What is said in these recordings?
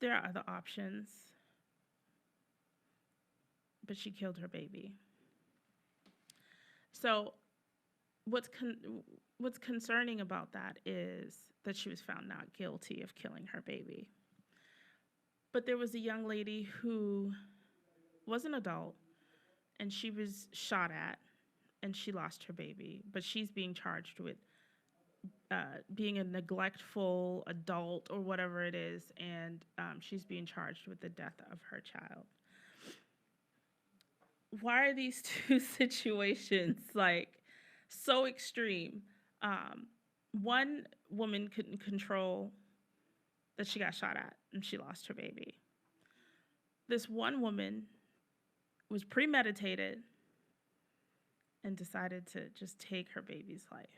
There are other options, but she killed her baby. So what's concerning about that is that she was found not guilty of killing her baby. But there was a young lady who was an adult and she was shot at and she lost her baby, but she's being charged with being a neglectful adult or whatever it is, and she's being charged with the death of her child. Why are these two situations like so extreme? One woman couldn't control that she got shot at and she lost her baby. This one woman was premeditated and decided to just take her baby's life.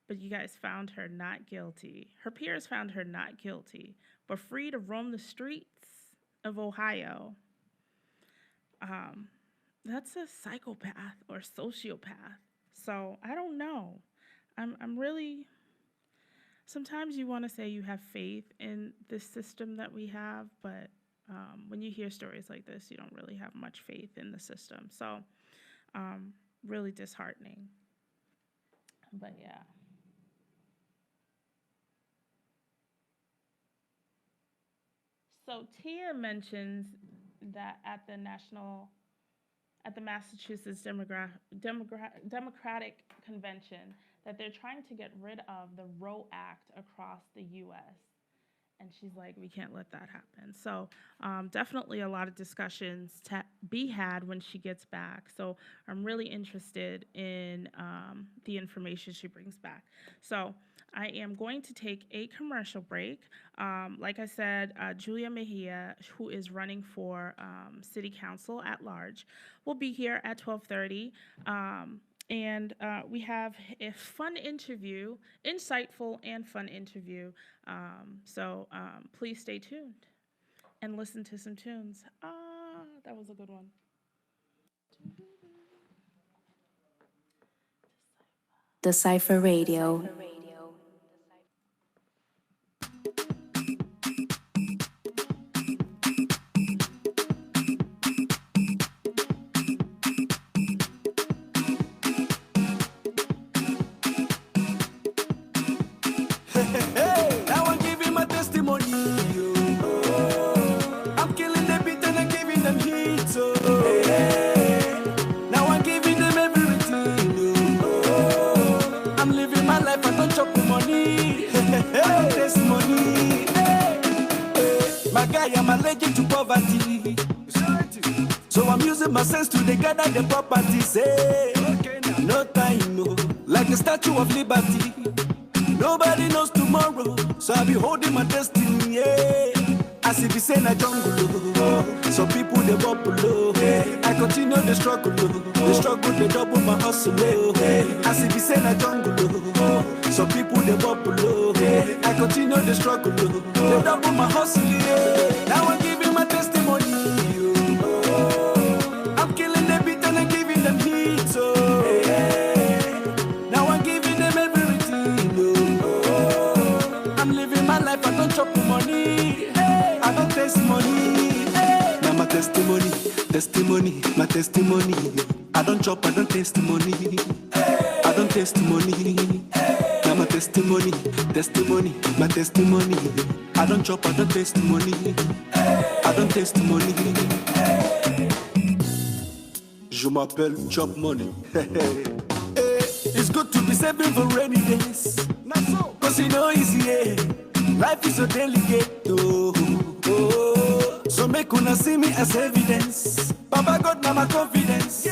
But you guys found her not guilty. Her peers found her not guilty, but free to roam the streets of Ohio. That's a psychopath or sociopath. So I don't know. I'm really, sometimes you want to say you have faith in this system that we have, but when you hear stories like this, you don't really have much faith in the system. So really disheartening. But yeah. So Tia mentions that at the Massachusetts Democratic Convention that they're trying to get rid of the Roe Act across the U.S. And she's like, we can't let that happen. So definitely a lot of discussions to be had when she gets back. So I'm really interested in the information she brings back. So I am going to take a commercial break. Like I said, Julia Mejia, who is running for City Council at large, will be here at 12:30. And we have a fun interview, insightful and fun interview. So please stay tuned and listen to some tunes. That was a good one. Dacypher Radio. Now I'm giving my testimony. I'm killing the beat and I'm giving them heat. Now I'm giving them everything. I'm living my life, I don't chop money. Testimony. My guy, I'm allergic to poverty. So I'm using my sense to gather the properties. No time, no. Like a statue of liberty. Nobody knows tomorrow, so I'll be holding my destiny, yeah. As if it's in a jungle, some people they bubble, I continue the struggle, they double my hustle, as if it's in a jungle, some people they bubble, I continue the struggle, they double my hustle, now I'm giving my testimony, I'm killing the beat and I'm giving them heat, now I'm giving them everything, I'm living my life, I don't chop money, I don't taste money. Now my testimony, my testimony. I don't chop, I don't taste money. I don't taste money. Now my testimony, my testimony. I don't chop, I don't taste money. I don't taste money. Je m'appelle Chop Money. It's good to be saving for rainy days. Cause you know it's here. Life is so delicate, so make una see me as evidence. Baba God, now my confidence.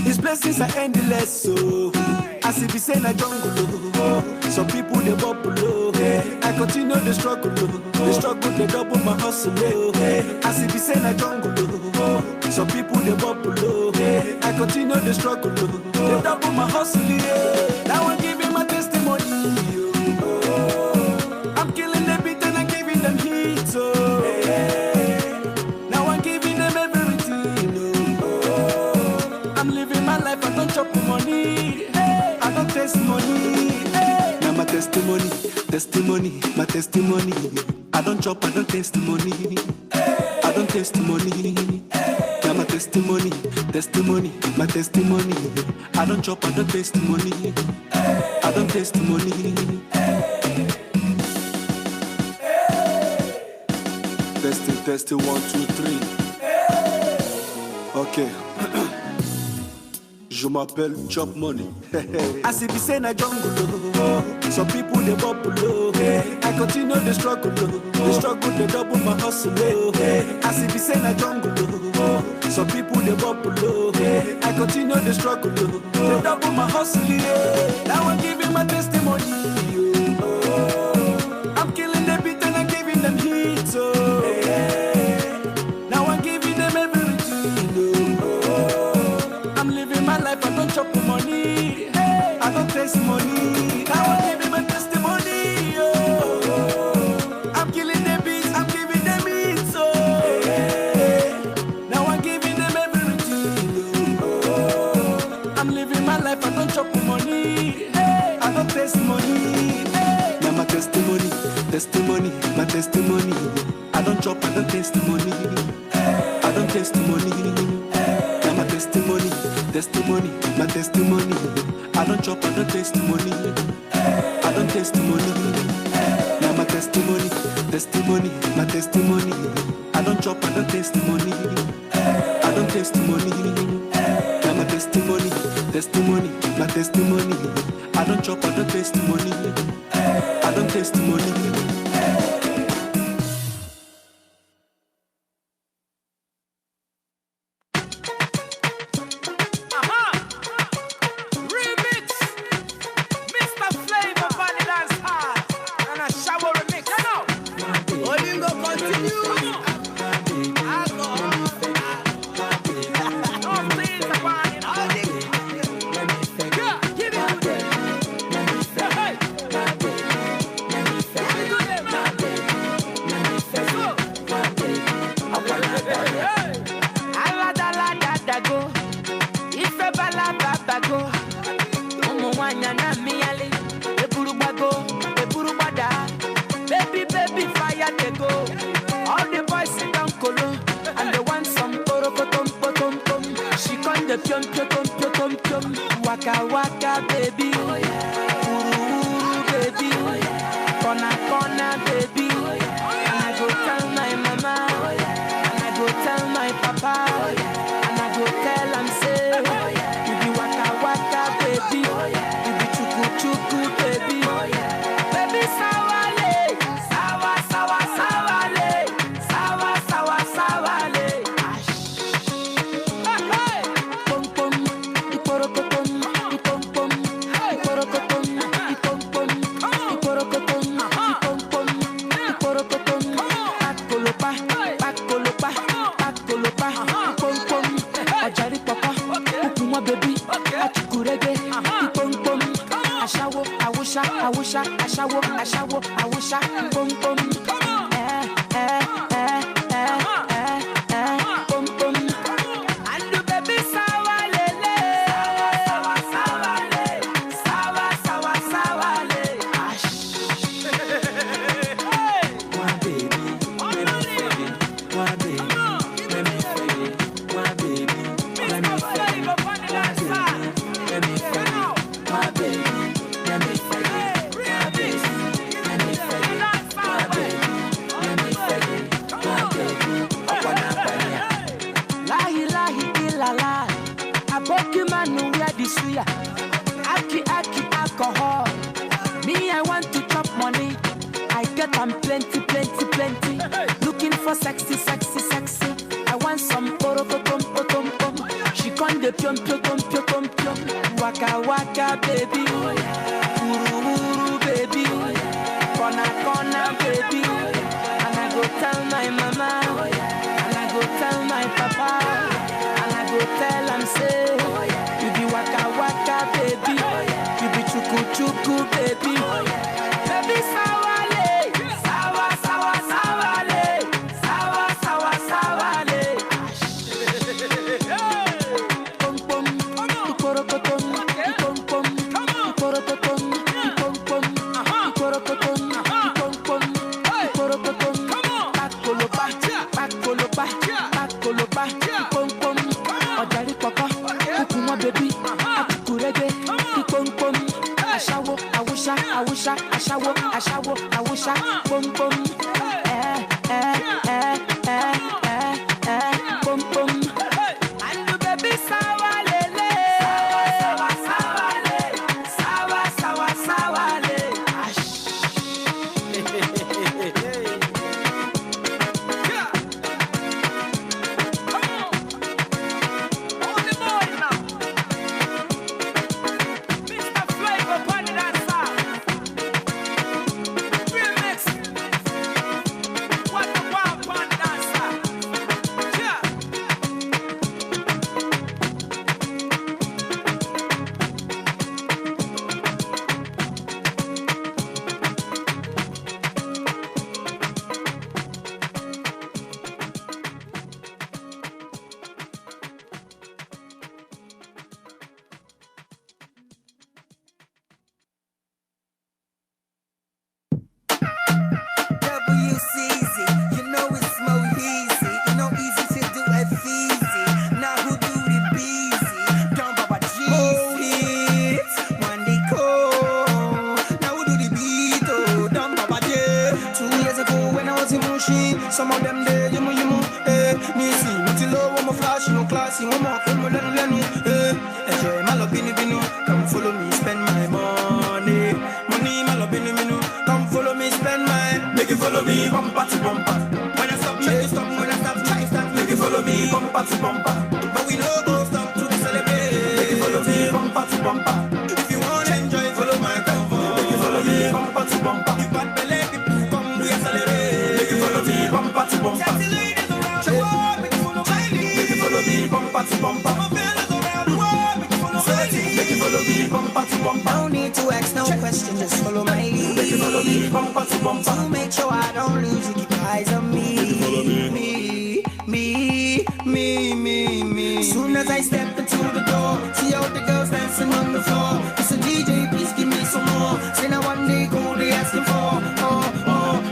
His blessings are endless, so as if it's in a jungle. Some people they bubble, I continue the struggle, they double my hustle. As if it's in a jungle. Some people they bubble, I continue the struggle, they double my hustle. Now I'm giving my testimony. I'm killing the beat and I'm giving them heat. Now I'm giving them everything. I'm living my life, I don't chop money. I don't taste money. Now my testimony, my testimony. I don't chop, I don't taste money. I don't taste money. Now my testimony, testimony, my testimony. I don't chop, I don't taste money. I don't taste money. Testing, 1, 2, 3. Ok. Je m'appelle Chop Money. As if it's in a jungle, some people they bubble. I continue the struggle, they double my hustle. As if it's in a jungle, some people they bubble. I continue the struggle, they double my hustle. Now I'm giving my testimony. I'm killing the beat and I'm giving them hits. Now I'm giving them everything. I'm living my life, I don't chop money. I don't taste money. Now I'm giving my testimony. I'm killing the beats, I'm giving them hits. Now I'm giving them everything. I'm living my life, I don't chop money. I don't taste money. Now my testimony, testimony, my testimony. I don't chop, I don't taste money. I don't taste money. Now my testimony, testimony, my testimony. I don't chop, I don't taste money. I don't taste money. Now my testimony, testimony, my testimony. I don't chop, I don't taste money. I don't taste money. Now my testimony, testimony, my testimony. I don't chop, I don't taste money. I don't taste money. Some of them there, you know, me see, me till low, one more flash, no classy, one more come on, enjoy my love, binu, come follow me, spend my money, my love, binu, come follow me, spend my, make you follow me, bumper to bumper. When I stop, make you stop, when I stop, try stop, make you follow me, bumper to bumper. But we no go stop to celebrate, make you follow me, bumper to bumper. If you want to enjoy, follow my convoy, make you follow me, bumper to bumper. You got belly, people come, we accelerate, make you follow me, bumper to bumper. Sexy ladies around the world, make you follow my lead, make you follow me, bumper to bumper. My fellas around the world, make you follow my lead, make you follow me, bumper to bumper. No need to ask no question, just follow my lead, make you follow me, bumper to bumper. To make sure I don't lose you, keep your eyes on me, make you follow me. Soon as I step into the door, see all the girls dancing on the floor. It's a DJ, please give me some more. Say now one day go, they asking for.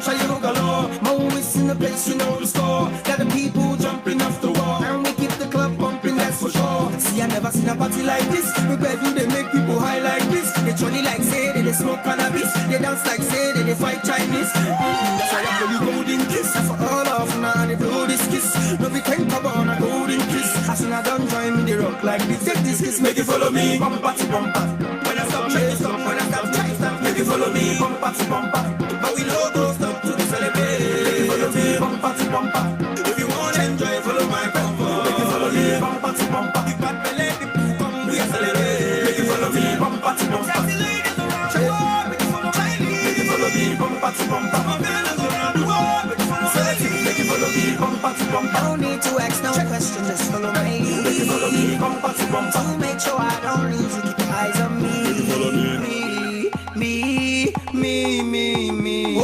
Show you galore. Always in the place, you know the score. Got the people jumping off the wall, and we keep the club bumping, that's for sure. See, I never seen a party like this. We do they make people high like this. They trolley like say they smoke cannabis. They dance like say they fight Chinese. That's why I play the golden kiss. That's for all of now they blow this kiss. No we can cover on a golden kiss. As soon as I don't join me, they rock like this. Take this kiss, make you follow me, bumper to bumper. When I stop, make you stop. When I stop, try stop. Make you follow me, bumper to bumper. But we no go stop to celebrate. Make you follow me, bumper to bumper. If you want to enjoy, follow my convoy. Make you follow me, bumper to bumper. You got belly, people come, we accelerate. Make you follow me, bumper to bumper. Sexy ladies around the world, make you follow my lead. Make you follow me, bumper to bumper. My fellas around the world, make you follow my lead. Make you follow me, bumper to bumper. No need to ask no question, just follow my lead. Make you follow me, bumper to bumper. To make sure I don't lose you, keep your eyes on me. Make you follow me.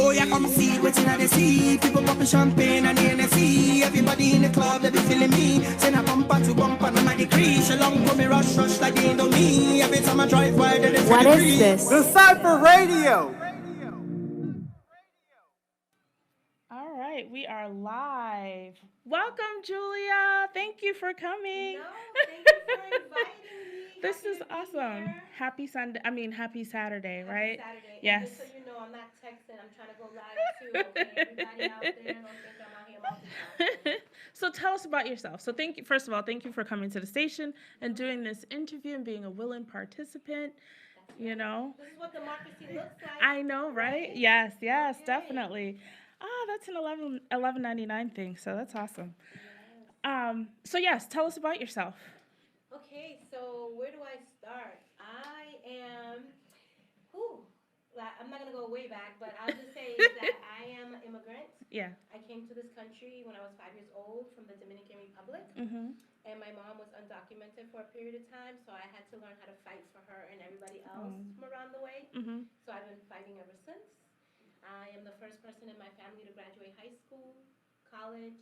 Oh yeah, come see what's in the sea. People popping champagne and the NSC. Everybody in the club, they be feeling me. Send a bumper to bumper, no my degree. Shalom, come me rush like they know me. Every time I drive by, they What is this? Dacypher Radio. All right, we are live. Welcome, Julia. Thank you for coming. No, thank you for inviting me. This Happy is to be awesome. here. Happy Sunday. I mean, happy Saturday, Happy right? Saturday. Yes. And just so you know, I'm not texting. I'm trying to go live too. Okay, everybody out there, don't think I'm out here multitasking. So tell us about yourself. So thank you, first of all, thank you for coming to the station and doing this interview and being a willing participant. You know, This is what democracy looks like. I know, right? Yes, Okay. definitely. Ah, that's an 11.99 thing. So that's awesome. Yes. So yes, tell us about yourself. Okay, so where do I start? I am, I'm not going to go way back, but I'll just say that I am an immigrant. Yeah. I came to this country when I was 5 years old from the Dominican Republic. Mhm. And my mom was undocumented for a period of time, so I had to learn how to fight for her and everybody else from around the way. Mhm. So I've been fighting ever since. I am the first person in my family to graduate high school, college,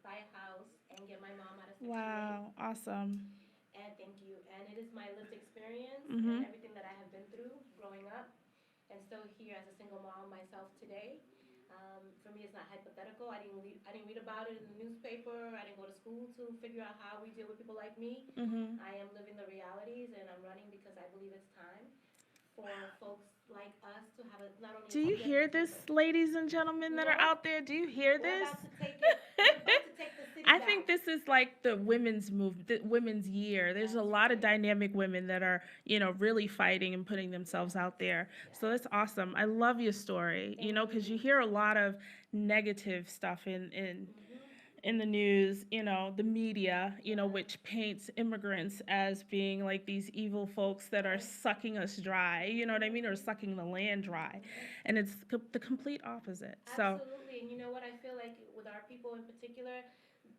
buy a house, and get my mom out of Section 8. Wow. Awesome. And thank you. And it is my lived experience Mhm. and everything that I have been through growing up, and still here as a single mom myself today. For me, it's not hypothetical. I didn't read about it in the newspaper. I didn't go to school to figure out how we deal with people like me. Mhm. I am living the realities, and I'm running because I believe it's time for folks like us to have not only. Do you hear this, ladies and gentlemen that are No. out there? Do you hear We're this? about to take it. We're about to take the city I back. think this is like the women's move, the women's year. There's a lot of dynamic women that are, really fighting and putting themselves out there. So that's awesome. I love your story, because you hear a lot of negative stuff in the news, the media, which paints immigrants as being like these evil folks that are sucking us dry, you know what I mean, or sucking the land dry. And it's the complete opposite. So, Absolutely, and you know what? I feel like with our people in particular,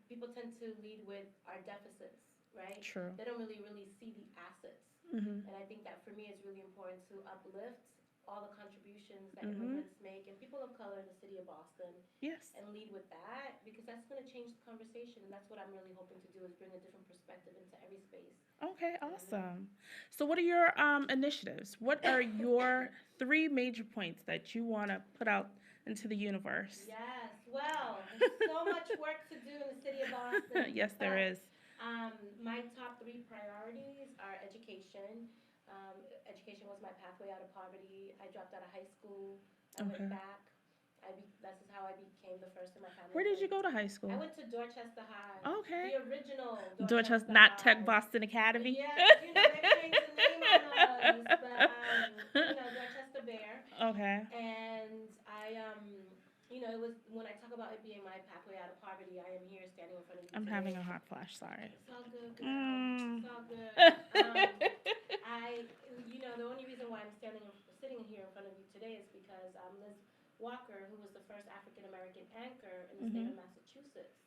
people tend to lead with our deficits, right? true. They don't really see the assets. Hmm. And I think that for me it's really important to uplift all the contributions that Mhm. immigrants make and people of color in the city of Boston Yes. and lead with that because that's going to change the conversation, and that's what I'm really hoping to do is bring a different perspective into every space. Okay, awesome. So, what are your initiatives? What are your 3 major points that you want to put out into the universe? Yes, well, there's so much work to do in the city of Boston. Yes, there but, is. My top 3 priorities are education. Education was my pathway out of poverty. I dropped out of high school. I Okay. went back. I This is how I became the first in my family. Where did you go to high school? I went to Dorchester High. Okay. The original Dorchester, Dorchester not High. Tech Boston Academy. Yeah, 'cause, they changed the name on us, but Dorchester Bear. Okay. And it was when I talk about it being my pathway out of poverty. I am here standing in front of you I'm today. having a hot flash. Sorry. It's all good, girl. Mm. It's all good. The only reason why I'm sitting here in front of you today is because Liz Walker, who was the first African American anchor in the state of Massachusetts,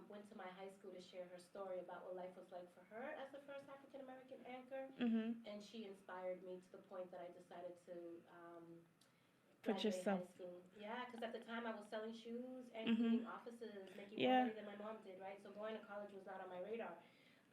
went to my high school to share her story about what life was like for her as the first African American anchor, and she inspired me to the point that I decided to Put graduate yourself. high school. Yeah, because at the time I was selling shoes and cleaning offices, making Yeah. more money than my mom did, right? So going to college was not on my radar.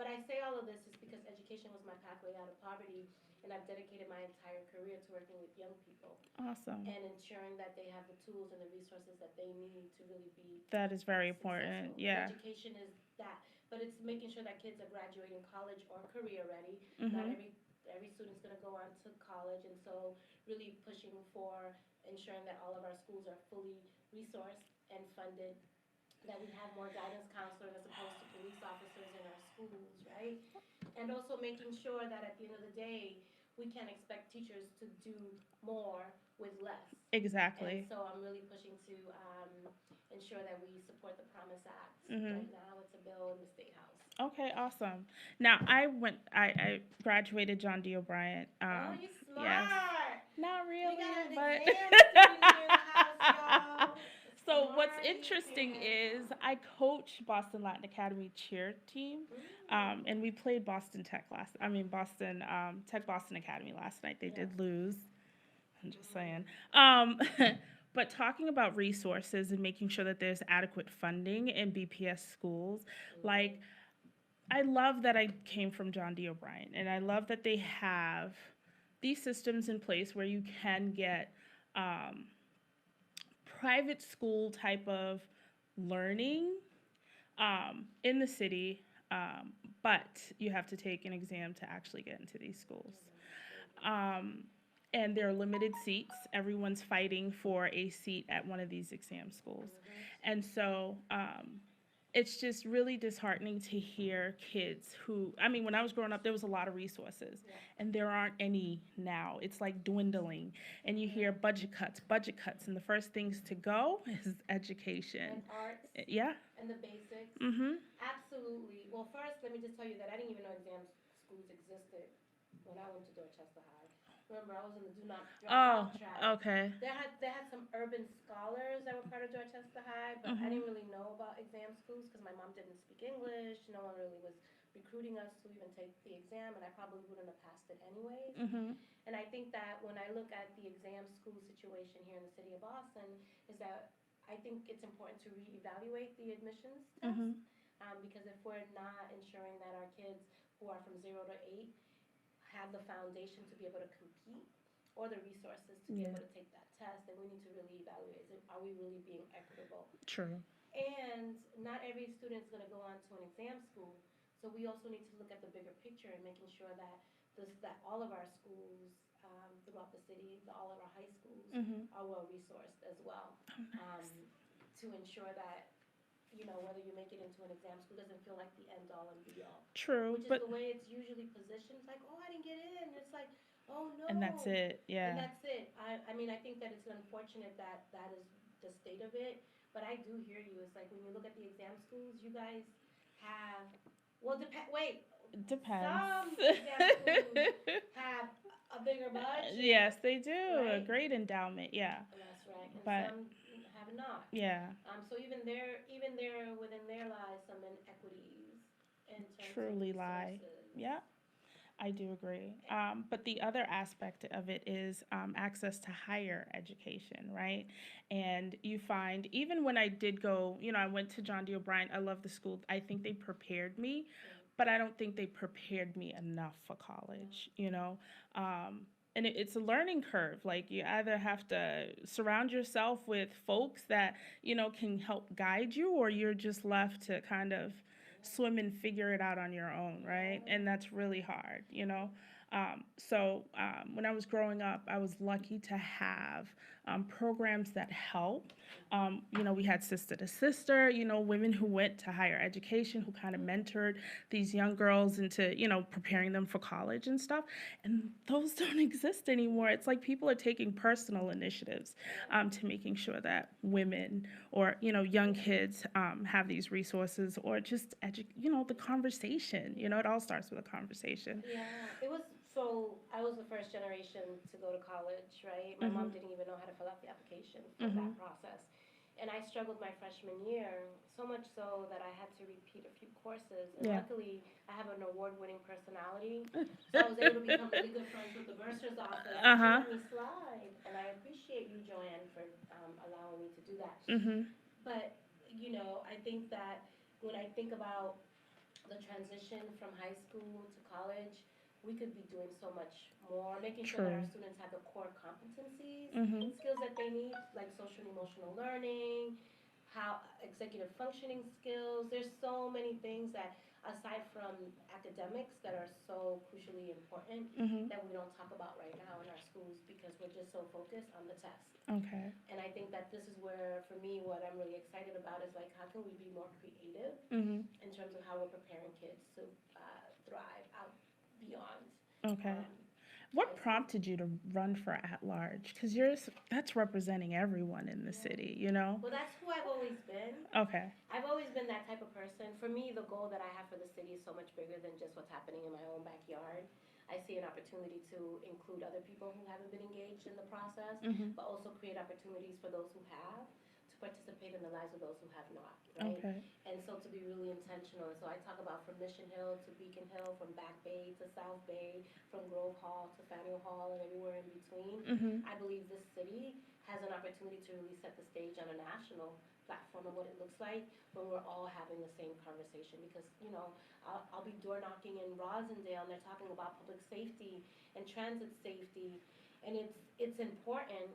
But I say all of this is because education was my pathway out of poverty, and I've dedicated my entire career to working with young people Awesome. and ensuring that they have the tools and the resources that they need to really be That is very important. successful. Yeah. Education is that, but it's making sure that kids are graduating college or career ready. Mm-hmm. Not every student's going to go on to college, and so really pushing for ensuring that all of our schools are fully resourced and funded, that we have more guidance counselors as opposed to police officers in our schools, right? And also making sure that at the end of the day, we can't expect teachers to do more with less. Exactly. And so I'm really pushing to ensure that we support the Promise Act. Mm-hmm. Right now, it's a bill in the State House. Okay, awesome. Now I graduated John D. O'Brien. Oh, you smart. Yes. Not really, We got an but exam student here in the house, y'all. so what's Smart interesting student. is I coach Boston Latin Academy cheer team, and we played Boston Tech Tech Boston Academy last night. They did lose. I'm just saying. But talking about resources and making sure that there's adequate funding in BPS schools, like I love that I came from John D. O'Brien, and I love that they have these systems in place where you can get private school type of learning in the city, but you have to take an exam to actually get into these schools. And there are limited seats. Everyone's fighting for a seat at one of these exam schools. And so it's just really disheartening to hear kids who, when I was growing up, there was a lot of resources, and there aren't any now. It's like dwindling, and you hear budget cuts, and the first things to go is education. And arts. Yeah. And the basics. Mm-hmm. Absolutely. Well, first, let me just tell you that I didn't even know exam schools existed when I went to Dorchester High. Remember, I was in the Do Not Drop Out track. Okay. They had some urban scholars that were part of Dorchester High, but I didn't really know about exam schools because my mom didn't speak English. No one really was recruiting us to even take the exam, and I probably wouldn't have passed it anyways. Mm-hmm. And I think that when I look at the exam school situation here in the city of Boston, is that I think it's important to reevaluate the admissions test, because if we're not ensuring that our kids who are from 0 to 8 have the foundation to be able to compete or the resources to be able to take that test, then we need to really evaluate, are we really being equitable? True. And not every student is going to go on to an exam school, so we also need to look at the bigger picture and making sure that that all of our schools throughout the city, all of our high schools are well resourced as well, to ensure that whether you make it into an exam school doesn't feel like the end all and be all. True. Which is the way it's usually positioned. It's like, oh, I didn't get in. It's like, oh no. And that's it. Yeah. And that's it. I think that it's unfortunate that that is the state of it. But I do hear you. It's like when you look at the exam schools, you guys have Depends. Some exam schools have a bigger budget. Yes, they do. A Right? great endowment. Yeah. That's right. And But- some have not. Yeah. So even there within there lies some inequities in terms Truly of lie. resources. Yeah. I do agree. But the other aspect of it is access to higher education, right? And you find, even when I did go, I went to John D. O'Brien. I love the school. I think they prepared me, but I don't think they prepared me enough for college, And it's a learning curve. Like, you either have to surround yourself with folks that, can help guide you, or you're just left to kind of swim and figure it out on your own, right? And that's really hard, So when I was growing up, I was lucky to have programs that help. We had Sister to Sister, women who went to higher education, who kind of mentored these young girls into, preparing them for college and stuff. And those don't exist anymore. It's like people are taking personal initiatives to making sure that women or, young kids have these resources or just, the conversation. It all starts with a conversation. Yeah, it was so. I was the first generation to go to college, right? My Mm-hmm. mom didn't even know how to fill out the application for Mm-hmm. that process. And I struggled my freshman year, so much so that I had to repeat a few courses. And Yeah. luckily, I have an award winning personality. So I was able to become really good friends with the bursar's office. And she Uh-huh. let me slide. And I appreciate you, Joanne, for allowing me to do that. Mm-hmm. But, I think that when I think about the transition from high school to college, we could be doing so much more, making sure that our True. students have the core competencies, Mm-hmm. skills that they need, like social and emotional learning, how executive functioning skills. There's so many things that, aside from academics, that are so crucially important Mm-hmm. that we don't talk about right now in our schools because we're just so focused on the test. Okay. And I think that this is where, for me, what I'm really excited about is like, how can we be more creative Mm-hmm. in terms of how we're preparing kids to thrive out beyond Okay. high What school. prompted you to run for at large? Because that's representing everyone in the Yeah. city. Well, that's who I've always been. Okay. I've always been that type of person. For me, the goal that I have for the city is so much bigger than just what's happening in my own backyard. I see an opportunity to include other people who haven't been engaged in the process, Mm-hmm. but also create opportunities for those who have to participate in the lives of those who have not, right? Okay. And so to be really intentional. And so I talk about from Mission Hill to Beacon Hill, from Back Bay to South Bay, from Grove Hall to Faneuil Hall, and everywhere in between. Mm-hmm. I believe this city has an opportunity to really set the stage on a national platform of what it looks like when we're all having the same conversation. Because, I'll be door knocking in Rosendale and they're talking about public safety and transit safety. And it's important,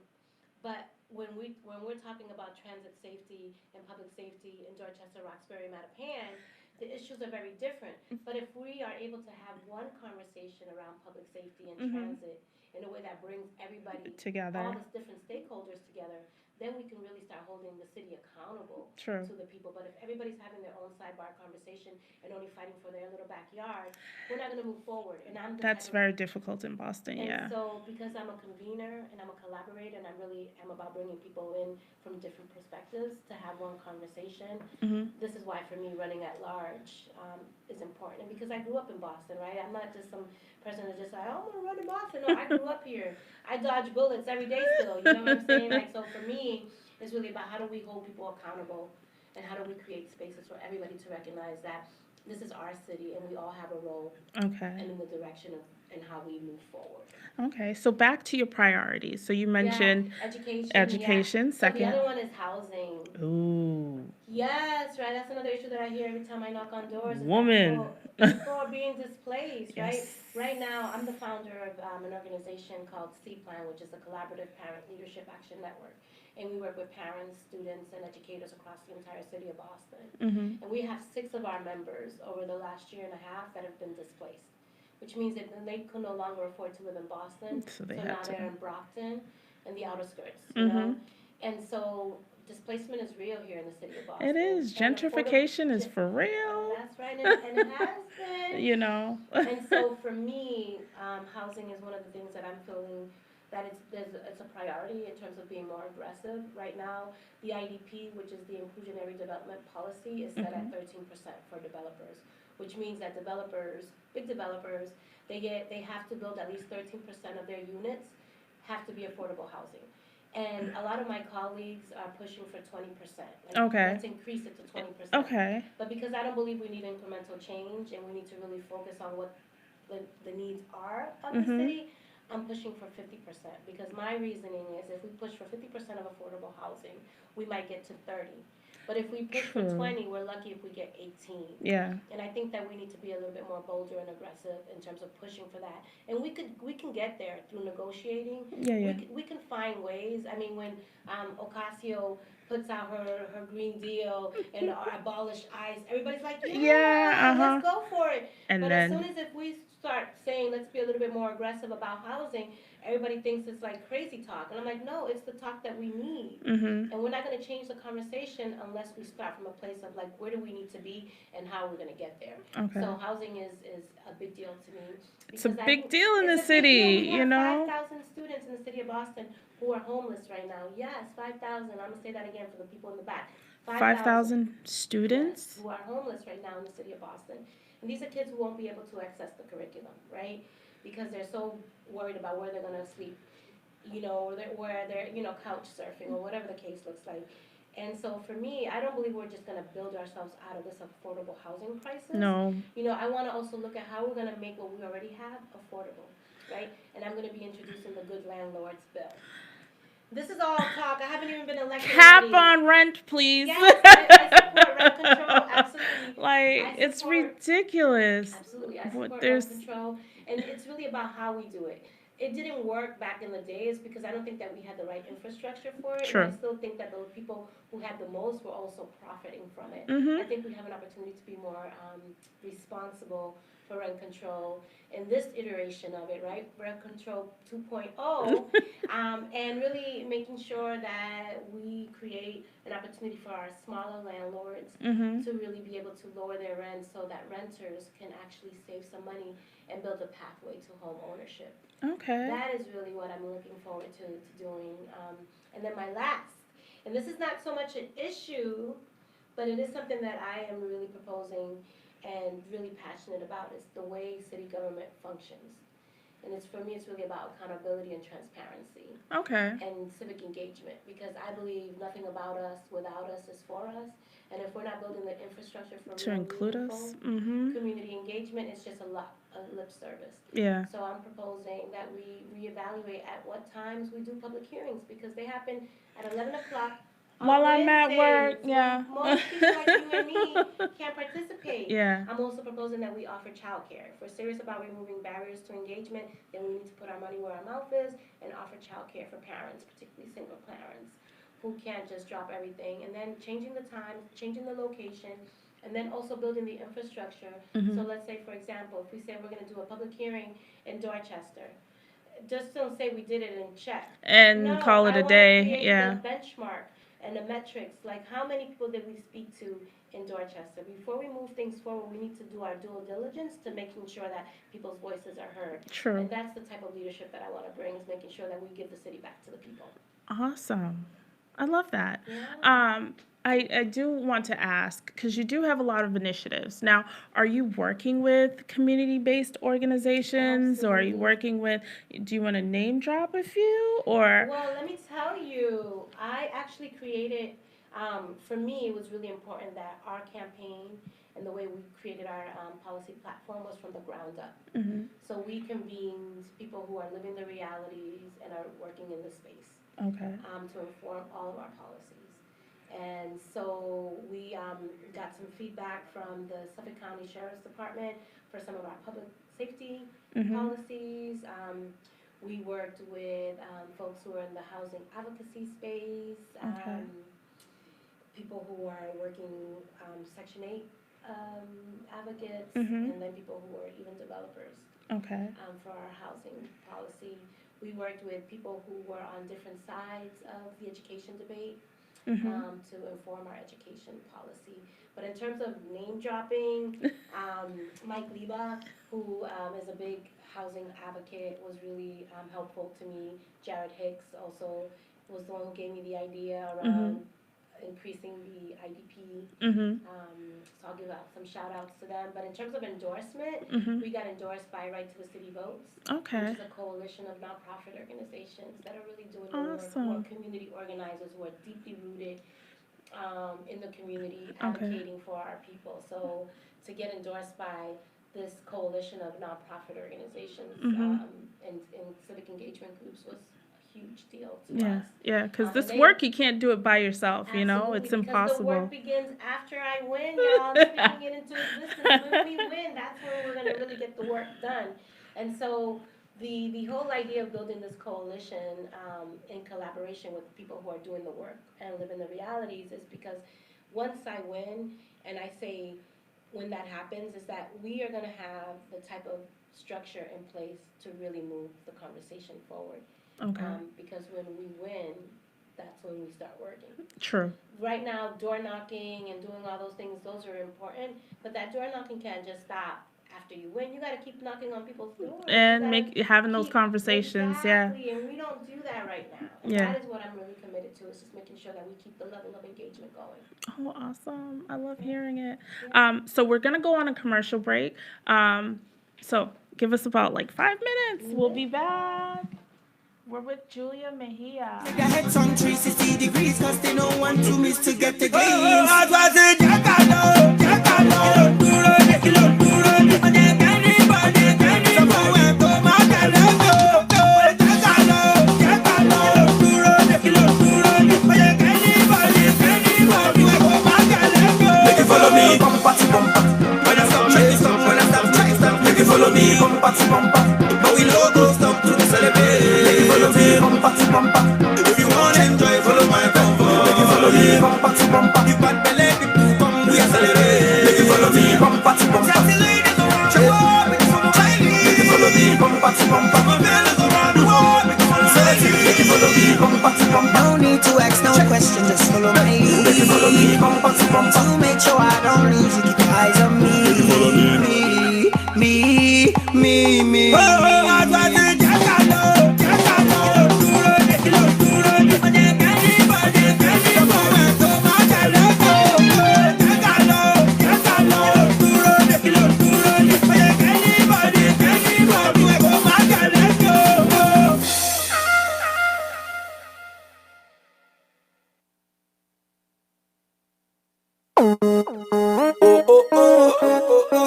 but when we're talking about transit safety and public safety in Dorchester, Roxbury, Mattapan, the issues are very different. But if we are able to have one conversation around public safety and Mm-hmm. transit in a way that brings everybody, all Together. the different stakeholders together, then we can really start holding the city accountable True. to the people. But if everybody's having their own sidebar conversation and only fighting for their little backyard, we're not going to move forward. And I'm the That's type of very difficult in Boston. and Yeah. so, because I'm a convener and I'm a collaborator, and I really am about bringing people in from different perspectives to have one conversation, Mm-hmm. this is why, for me, running at large is important. And because I grew up in Boston, right? I'm not just some person that's just like, oh, I'm going to run in Boston. No, I grew up here. I dodge bullets every day still. You know what I'm saying? Like, so for me, it's really about how do we hold people accountable and how do we create spaces for everybody to recognize that this is our city and we all have a role Okay. and in the direction of and how we move forward. Okay. So back to your priorities. So you mentioned Education. Yeah. So the Second. other one is housing. Ooh. Yes, right. That's another issue that I hear every time I knock on doors. Is Woman. that people are being displaced, right? Yes. Right now, I'm the founder of an organization called C-Plan, which is a collaborative parent leadership action network. And we work with parents, students, and educators across the entire city of Boston. Mm-hmm. And we have 6 of our members over the last year and a half that have been displaced, which means that they could no longer afford to live in Boston. So they now had to. they're in Brockton and the outer skirts, Mm-hmm. And so displacement is real here in the city of Boston. It is. And Gentrification is for real. That's right, and it has been. And so for me, housing is one of the things that I'm feeling that it's a priority in terms of being more aggressive. Right now, the IDP, which is the Inclusionary Development Policy, is set at 13% for developers, which means that developers, big developers, they have to build at least 13% of their units have to be affordable housing. And a lot of my colleagues are pushing for 20%. Okay. Let's increase it to 20%. Okay. But because I don't believe we need incremental change and we need to really focus on what the needs are of the city, I'm pushing for 50%. Because my reasoning is if we push for 50% of affordable housing, we might get to 30. But if we push for 20, we're lucky if we get 18. Yeah. And I think that we need to be a little bit more bolder and aggressive in terms of pushing for that. And we can get there through negotiating. Yeah. We can find ways. I mean, when Ocasio puts out her Green Deal and abolish ICE, everybody's like, Yeah, let's go for it. And but then as soon as if we start saying let's be a little bit more aggressive about housing, everybody thinks it's like crazy talk. And I'm like, no, it's the talk that we need. Mhm. And we're not going to change the conversation unless we start from a place of like, where do we need to be and how we're going to get there. Okay. So housing is a big deal to me. It's a Because big deal in the it's a big deal. city, We you have know? 5,000 students in the city of Boston who are homeless right now. Yes, 5,000. I'm going to say that again for the people in the back. 5,000 Yes, students? who are homeless right now in the city of Boston. And these are kids who won't be able to access the curriculum, right? Because they're so worried about where they're going to sleep, or where they're, couch surfing or whatever the case looks like. And so for me, I don't believe we're just going to build ourselves out of this affordable housing crisis. No. I want to also look at how we're going to make what we already have affordable, right? And I'm going to be introducing the Good Landlords Bill. This is all talk. I haven't even been elected. Cap already. on rent, please. Yes, I support rent control. Absolutely. Like, it's ridiculous. Absolutely. I support There's rent control. And it's really about how we do it. It didn't work back in the days because I don't think that we had the right infrastructure for it. True. And I still think that the people who had the most were also profiting from it. Mhm. I think we have an opportunity to be more responsible for rent control in this iteration of it, right? Rent control 2.0, and really making sure that we create an opportunity for our smaller landlords Mhm. to really be able to lower their rent so that renters can actually save some money and build a pathway to home ownership. Okay. That is really what I'm looking forward to doing. And then my last, and this is not so much an issue, but it is something that I am really proposing and really passionate about, is the way city government functions. And for me, it's really about accountability and transparency Okay. and civic engagement, because I believe nothing about us without us is for us. And if we're not building the infrastructure for To real include meaningful us. Mhm. community engagement, it's just a lip service. Yeah. So I'm proposing that we reevaluate at what times we do public hearings, because they happen at 11 o'clock on While I'm at work, Wednesdays, yeah. when most people like you and me can't participate. Yeah. I'm also proposing that we offer childcare. If we're serious about removing barriers to engagement, then we need to put our money where our mouth is and offer childcare for parents, particularly single parents, who can't just drop everything. And then changing the time, changing the location, and then also building the infrastructure. Mhm. So let's say, for example, if we say we're going to do a public hearing in Dorchester, just don't say we did it and check. And No, call it I a want day. to create Yeah. the benchmark and the metrics, like how many people did we speak to in Dorchester. Before we move things forward, we need to do our due diligence to making sure that people's voices are heard. True. And that's the type of leadership that I want to bring, is making sure that we give the city back to the people. Awesome. I love that. Yeah. I do want to ask, because you do have a lot of initiatives. Now, are you working with community-based organizations, or are you Absolutely. working with, do you want to name drop a few, or? Well, let me tell you, I actually created, for me, it was really important that our campaign and the way we created our policy platform was from the ground up. Mhm. So we convened people who are living the realities and are working in the space Okay. to inform all of our policies. And so we got some feedback from the Suffolk County Sheriff's Department for some of our public safety Mhm. policies. We worked with folks who are in the housing advocacy space, Okay. people who are working Section 8 advocates, Mhm. and then people who are even developers Okay. for our housing policy. We worked with people who were on different sides of the education debate Mhm. to inform our education policy. But in terms of name dropping, Mike Liba, who is a big housing advocate, was really helpful to me. Jared Hicks also was the one who gave me the idea around increasing the IDP. Mhm. So I'll give out some shout outs to them. But in terms of endorsement, Mhm. we got endorsed by Right to the City Votes, Okay. which is a coalition of nonprofit organizations that are really doing the work, who Awesome. are community organizers, who are deeply rooted in the community, Okay. advocating for our people. So to get endorsed by this coalition of nonprofit organizations and civic engagement groups was a huge deal to Yeah. us. Yeah. Because And this they- work, you can't do it by yourself. You know, it's Absolutely, because the work impossible. begins after I win, y'all. Speaking it into existence. When we win, that's when we're gonna really get the work done. And so the whole idea of building this coalition in collaboration with people who are doing the work and living the realities is because once I win, and I say when that happens, is that we are gonna have the type of structure in place to really move the conversation forward. Okay. Because when we win, that's when we start working. True. Right now, door knocking and doing all those things, those are important, but that door knocking can't just stop after you win. You got to keep knocking on people's doors. And You gotta having those keep- conversations, yeah. Exactly, and we don't do that right now. And Yeah. that is what I'm really committed to, is just making sure that we keep the level of engagement going. Oh, awesome. I love hearing it. So we're going to go on a commercial break. So give us about like 5 minutes. We'll be back. We're with Julia Mejia. Make a head on 360 degrees, cause they don't want to miss to get the gleams. I was a jackalo, jackalo, duro, jackalo, duro, follow me, bumper to bumper. When I stop, try to stop. When I stop, try to stop. Make you follow me, bumper to bumper. But we no go stop to celebrate. Make you follow me, bumper to bumper. If you want to enjoy, follow my convo. Make you follow me, bumper to bumper. You bad belly, people come, we accelerate. Make you follow me, bumper to bumper. Make you follow me, bumper to bumper. Around the world, make you follow me. Make you follow me, bumper to bumper. No need to ask no question, just follow my lead. Make you follow me, bumper to bumper. To make sure I don't lose you, keep your eyes on me. Make you follow me, me. Oh, I'd rather jackalo, duro, duro,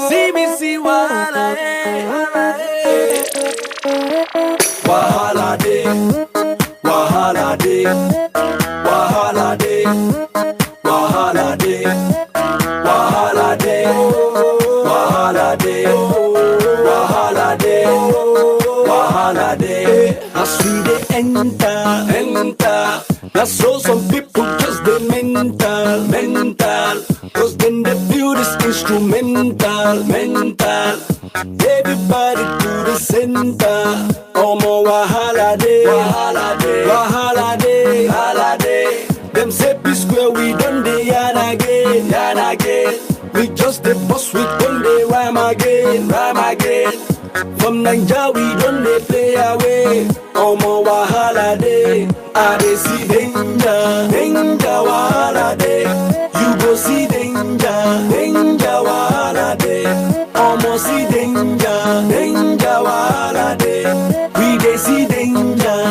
CBC wahala, wahala day, wahala day, wahala day, wahala day, wahala day, wahala day, wahala day, wahala day. As we dey enter, that's so some people just dey mental, cause then they feel this instrumental. Everybody to the center. Omo wahala day, wahala day. Them say P square we done dey yarn again. We just the boss, we done dey rhyme again. From Naija we done dey play away. Omo wahala day, I dey see danger wahala day. You go see danger wahala day. Omo see danger wahala day. We dey see danger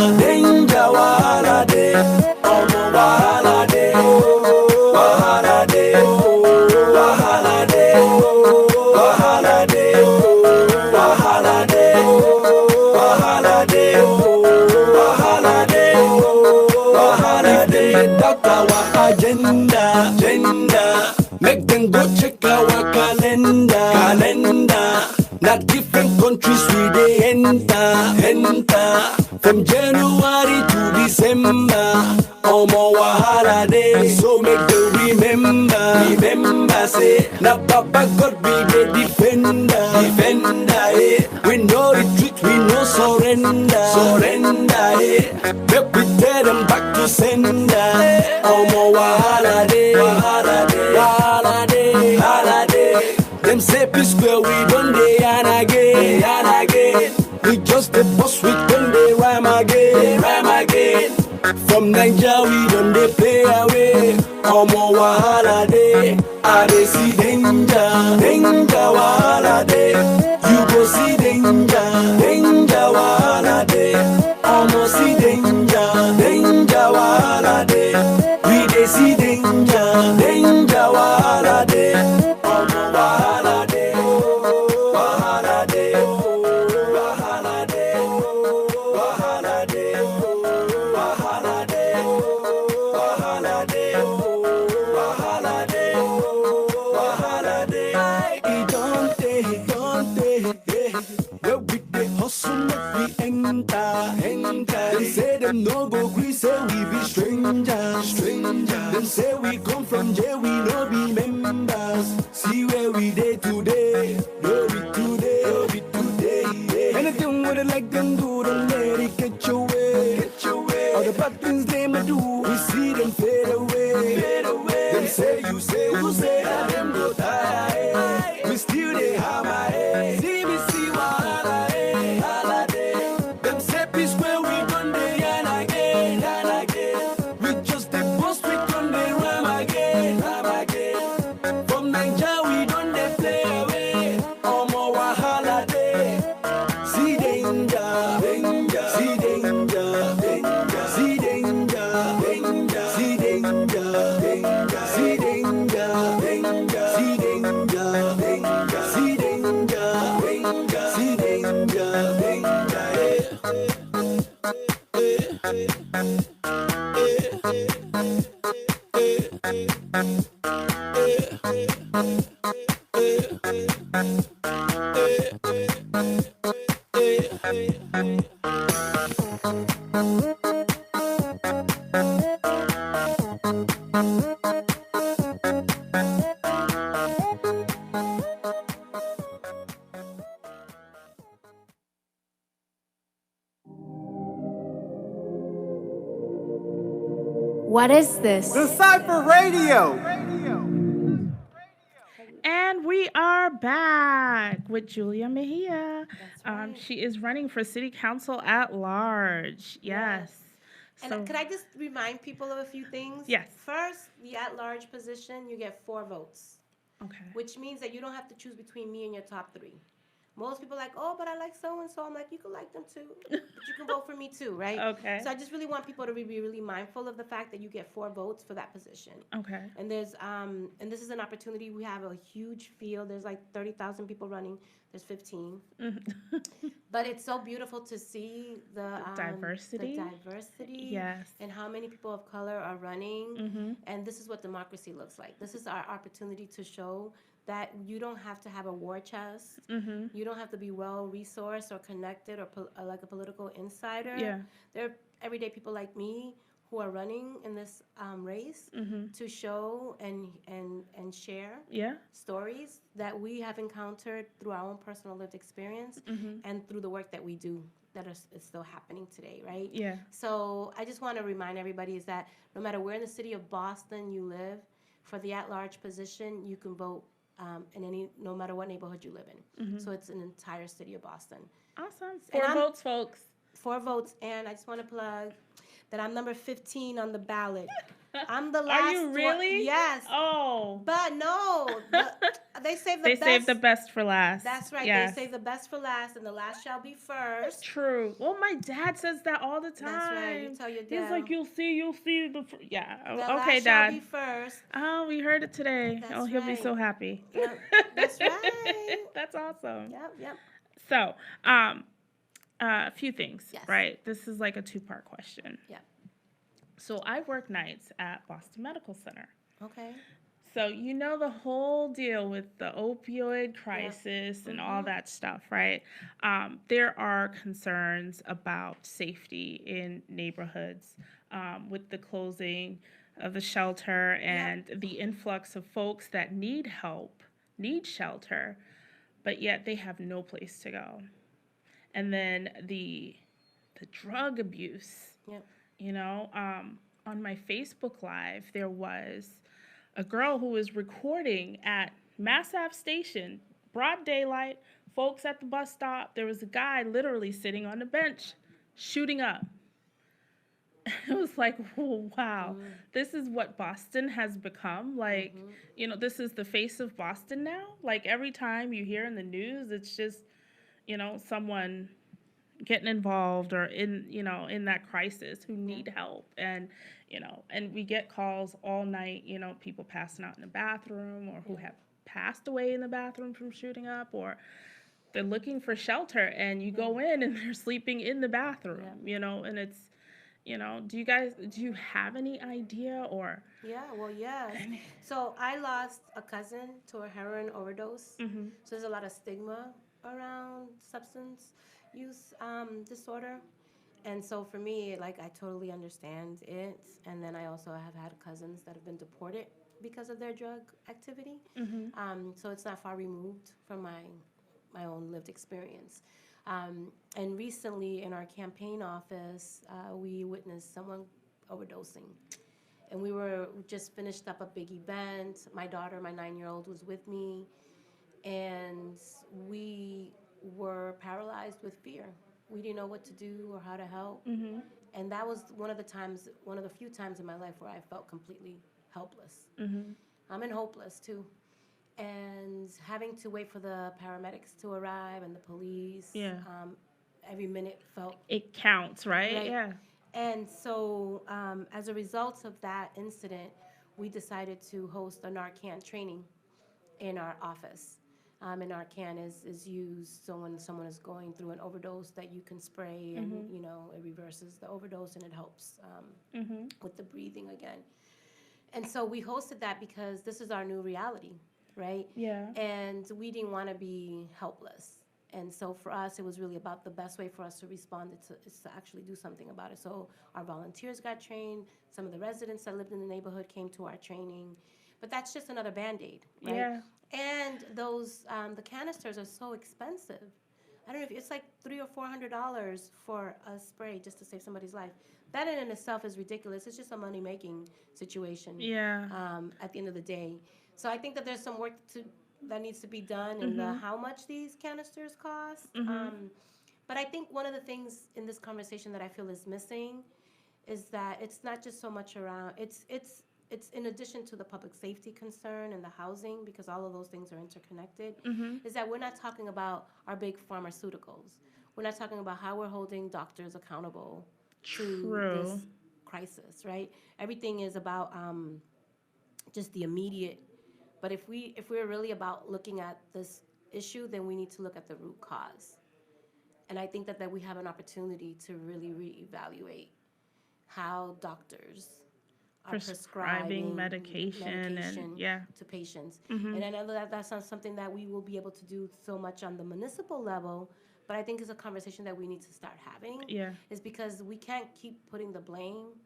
wahala day. Omo wahala day, wahala day, wahala day, wahala day, wahala day, wahala day, wahala day, wahala day. That's our agenda. Make them go check our calendar. Not different countries we dey enter. From January to December. Omo wahala day, so make them remember. Say, na Papa God be the defender. We no retreat, we no surrender. Make we tell them back to sender. Omo wahala day. Them say P square we done dey yarn again. We just the boss, we done dey rhyme again. From Naija we done dey play away. Omo wahala day, I dey see danger wahala day. You go see danger wahala day. Omo see danger wahala day. We dey see danger wahala day. Omo wahala day, wahala day, wahala day, wahala day, wahala day, wahala day, wahala day, wahala day. It don't take, where we dey hustle make we enter. Them say them no go gree, say we be strangers. Them say we come from jail, we no be members. See where we dey today, no be today. you say, who say that them go die? We still dey hammer, see me see wahala, wahala dey. Them say peace where we done dey yan again, yan again. We just dey post, we done dey ram again, ram again. From Naija we done dey play away, omo wahala dey. See danger, danger, see danger, danger, see danger, danger, see danger, danger, see danger, danger, see danger, danger, see danger, danger, see danger, What is this? Dacypher Radio. And we are back with Julia Mejia. That's right. She is running for city council at large. Yes. And So, could I just remind people of a few things? Yes. First, the at-large position, you get 4 votes, okay. which means that you don't have to choose between me and your top 3. Most people are like, oh, but I like so-and-so. I'm like, you can like them too, but you can vote for me too, right? Okay. So I just really want people to be really mindful of the fact that you get 4 votes for that position. Okay. And there's and this is an opportunity. We have a huge field. There's like 30,000 people running. There's 15. But it's so beautiful to see the diversity. The diversity. Yes. And how many people of color are running. And this is what democracy looks like. This is our opportunity to show that you don't have to have a war chest. You don't have to be well-resourced or connected or like a political insider. Yeah. There are everyday people like me who are running in this race to show and share stories that we have encountered through our own personal lived experience and through the work that we do that is still happening today, right? Yeah. So I just want to remind everybody is that no matter where in the city of Boston you live, for the at-large position, you can vote no matter what neighborhood you live in. So it's an entire city of Boston. Awesome. 4 votes, folks. 4 votes, and I just want to plug that I'm number 15 on the ballot. I'm the Are last you really? one. Yes. Oh. But no, they saved the best. They saved the best for last. That's right. Yes. They saved the best for last, and the last shall be first. True. Well, my dad says that all the time. That's right. You tell your dad. He's like, you'll see the. Yeah. The Okay, last Dad. shall be first. Oh, we heard it today. That's He'll be right. so happy. Yep. That's right. That's awesome. Yep. So, a few things, Yes. right? This is like a 2-part question. Yeah. So I work nights at Boston Medical Center. Okay. So you know the whole deal with the opioid crisis and all that stuff, right? There are concerns about safety in neighborhoods with the closing of the shelter and the influx of folks that need help, need shelter, but yet they have no place to go. And then the drug abuse. Yep. You know, on my Facebook Live, there was a girl who was recording at Mass Ave Station, broad daylight, folks at the bus stop. There was a guy literally sitting on the bench shooting up. It was like, oh, wow, this is what Boston has become. Like, you know, this is the face of Boston now. Like, every time you hear in the news, it's just, you know, someone getting involved or in that crisis who need help. And, you know, and we get calls all night, you know, people passing out in the bathroom or who have passed away in the bathroom from shooting up, or they're looking for shelter and you go in and they're sleeping in the bathroom, you know, and it's, you know, do you have any idea or? Yeah, well, yes. So I lost a cousin to a heroin overdose. So there's a lot of stigma around substance use disorder. And so for me, like, I totally understand it. And then I also have had cousins that have been deported because of their drug activity. So it's not far removed from my own lived experience. And recently in our campaign office, we witnessed someone overdosing. And we just finished up a big event. My daughter, my 9-year-old, was with me, and we were paralyzed with fear. We didn't know what to do or how to help. Mhm. And that was one of the few times in my life where I felt completely helpless. Mhm. And hopeless too. And having to wait for the paramedics to arrive and the police, Yeah. every minute felt It counts, right? right. Yeah. And so, as a result of that incident, we decided to host a Narcan training in our office. And Narcan is used so when someone is going through an overdose that you can spray and, Mhm. it reverses the overdose and it helps Mhm. with the breathing again. And so we hosted that because this is our new reality, right? Yeah. And we didn't want to be helpless. And so for us, it was really about the best way for us to respond is to actually do something about it. So our volunteers got trained. Some of the residents that lived in the neighborhood came to our training. But that's just another Band-Aid, right? Yeah. And those, the canisters are so expensive. I don't know if it's like $300 or $400 for a spray just to save somebody's life. That in itself is ridiculous. It's just a money-making situation Yeah. at the end of the day. So I think that there's some work that needs to be done in Mhm. how much these canisters cost. Mhm. But I think one of the things in this conversation that I feel is missing is that it's not just so much around it's in addition to the public safety concern and the housing, because all of those things are interconnected, Mhm. is that we're not talking about our big pharmaceuticals. We're not talking about how we're holding doctors accountable to True. this crisis, right? Everything is about just the immediate. But if we're really about looking at this issue, then we need to look at the root cause. And I think that we have an opportunity to really reevaluate how doctors are Prescribing prescribing medication and medication yeah. to patients. And Mhm. I know that that's not something that we will be able to do so much on the municipal level, but I think it's a conversation that we need to start having, Yeah. is because we can't keep putting the blame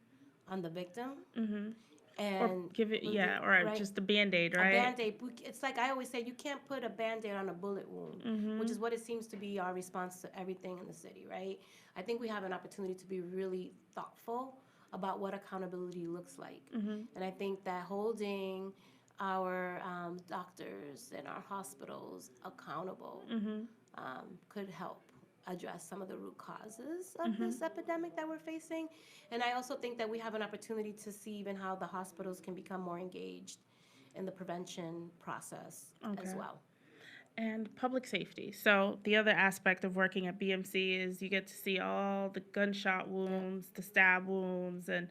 on the victim Mhm. Or and give it, leave it, yeah, or right? just a Band-Aid, A right? Band-Aid, it's like I always say, you can't put a Band-Aid on a bullet wound, which Mhm. is what it seems to be our response to everything in the city, right? I think we have an opportunity to be really thoughtful about what accountability looks like. Mhm. And I think that holding our doctors and our hospitals accountable Mhm. could help address some of the root causes of Mhm. this epidemic that we're facing. And I also think that we have an opportunity to see even how the hospitals can become more engaged in the prevention process as Okay. well. And public safety. So the other aspect of working at BMC is you get to see all the gunshot Yep, wounds, the stab wounds, and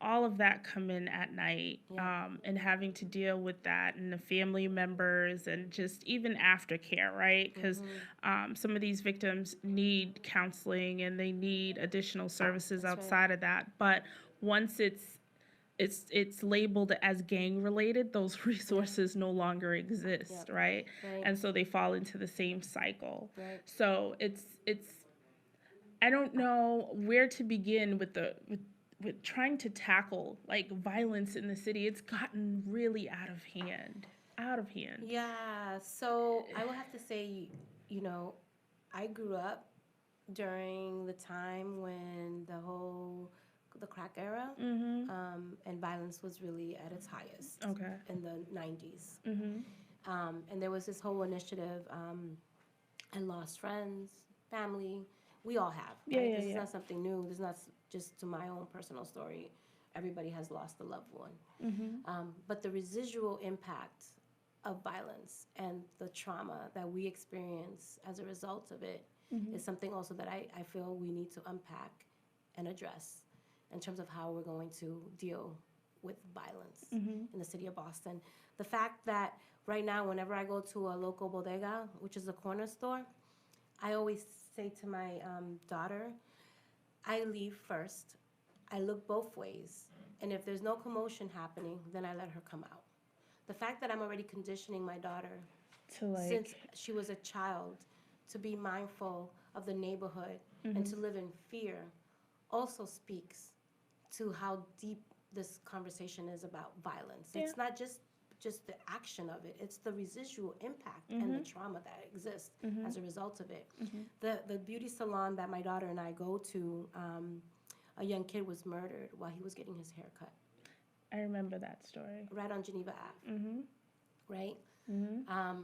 all of that come in at night, yep, and having to deal with that and the family members and just even aftercare, right? Because mm-hmm. some of these victims need counseling and they need additional services That's right. outside of that. But once it's labeled as gang related, those Yeah, resources no longer exist, yep, right? right, And so they fall into the same cycle. right. So it's I don't know where to begin with with trying to tackle like violence in the city. It's gotten really out of hand. Out of hand. Yeah, so I will have to say, you know, I grew up during the time when the crack era, Mhm. and violence was really at its highest Okay. in the 90s. Mhm. And there was this whole initiative, I lost friends, family. We all have, Yeah, right? yeah, This is yeah. not something new. This is not just to my own personal story. Everybody has lost a loved one. Mhm. But the residual impact of violence and the trauma that we experience as a result of it Mhm. is something also that I feel we need to unpack and address in terms of how we're going to deal with violence Mhm. in the city of Boston. The fact that right now, whenever I go to a local bodega, which is a corner store, I always say to my daughter, I leave first, I look both ways, and if there's no commotion happening, then I let her come out. The fact that I'm already conditioning my daughter To since like she was a child to be mindful of the neighborhood and mhm. to live in fear also speaks to how deep this conversation is about violence. Yeah. It's not just the action of it, it's the residual impact and the Mhm. trauma that exists Mhm. as a result of it. Mhm. The beauty salon that my daughter and I go to, a young kid was murdered while he was getting his hair cut. I remember that story. right on Geneva Ave, Mm-hmm. right? Mm-hmm.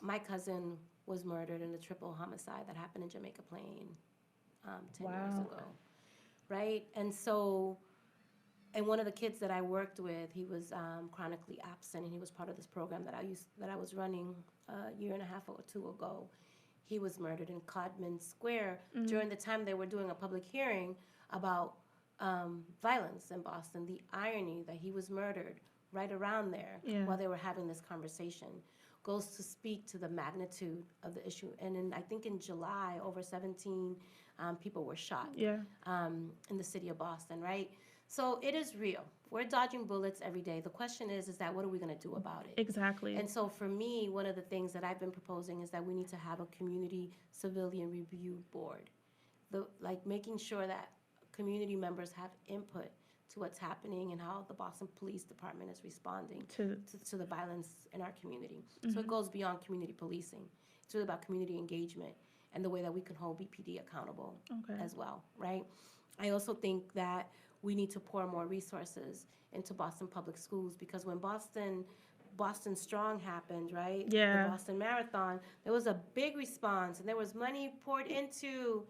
My cousin was murdered in a triple homicide that happened in Jamaica Plain 10 years Wow. ago, right? And so, and one of the kids that I worked with, he was chronically absent, and he was part of this program that I was running a year and a half or two ago. He was murdered in Codman Square during the time they were doing a public hearing about violence in Boston. The irony that he was murdered right around there Yeah. while they were having this conversation goes to speak to the magnitude of the issue. And I think in July, over 17 people were shot Yeah. in the city of Boston, right? So it is real. We're dodging bullets every day. The question is that what are we going to do about it? Exactly. And so for me, one of the things that I've been proposing is that we need to have a community civilian review board, like making sure that community members have input to what's happening and how the Boston Police Department is responding to the violence in our community. So it goes beyond community policing. It's really about community engagement and the way that we can hold BPD accountable as well, right? I also think that we need to pour more resources into Boston Public Schools, because when Boston Strong happened, right? Yeah. The Boston Marathon, there was a big response and there was money poured into,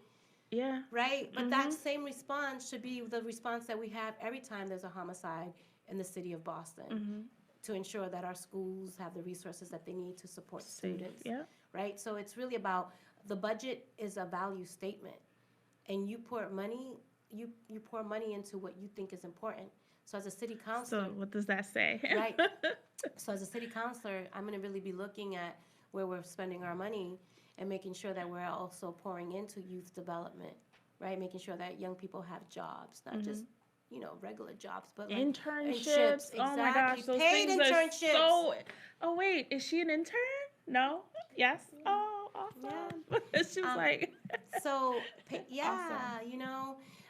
Yeah. right? But that same response should be the response that we have every time there's a homicide in the city of Boston, to ensure that our schools have the resources that they need to support students, Yeah. right? So it's really about, the budget is a value statement, and you pour money into what you think is important. So as a city councilor, So what does that say? right? So as a city councilor, I'm going to really be looking at where we're spending our money and making sure that we're also pouring into youth development, right? Making sure that young people have jobs, not just, regular jobs, but like Internships. Oh my gosh, exactly. those Paid things internships. are so. Oh wait, is she an intern? No. Yes. Oh, awesome. She was like. So, yeah,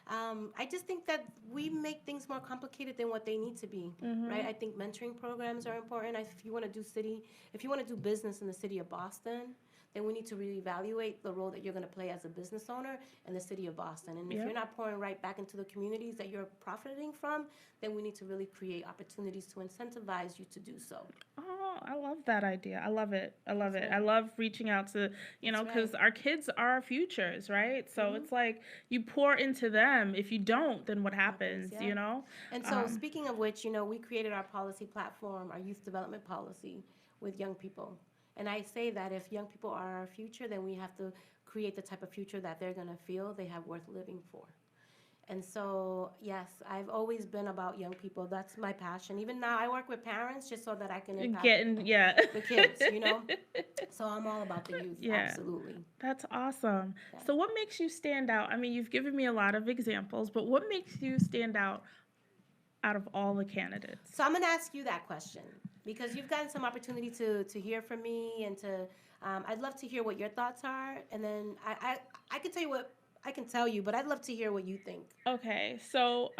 Awesome. I just think that we make things more complicated than what they need to be, right? I think mentoring programs are important. If you want to do business in the city of Boston, then we need to reevaluate the role that you're going to play as a business owner in the city of Boston. And if you're not pouring right back into the communities that you're profiting from, then we need to really create opportunities to incentivize you to do so. Oh, I love that idea. I love it. I love it. I love reaching out to, because our kids are our futures, right? So it's like you pour into them. If you don't, then what happens, And so speaking of which, we created our policy platform, our youth development policy with young people. And I say that if young people are our future, then we have to create the type of future that they're going to feel they have worth living for. And so, yes, I've always been about young people. That's my passion. Even now, I work with parents just so that I can impact the kids, So I'm all about the youth, absolutely. That's awesome. Yeah. So what makes you stand out? I mean, you've given me a lot of examples, but what makes you stand out of all the candidates? So I'm going to ask you that question, because you've gotten some opportunity to hear from me, and I'd love to hear what your thoughts are, and then I can tell you what I can tell you, but I'd love to hear what you think. Okay, so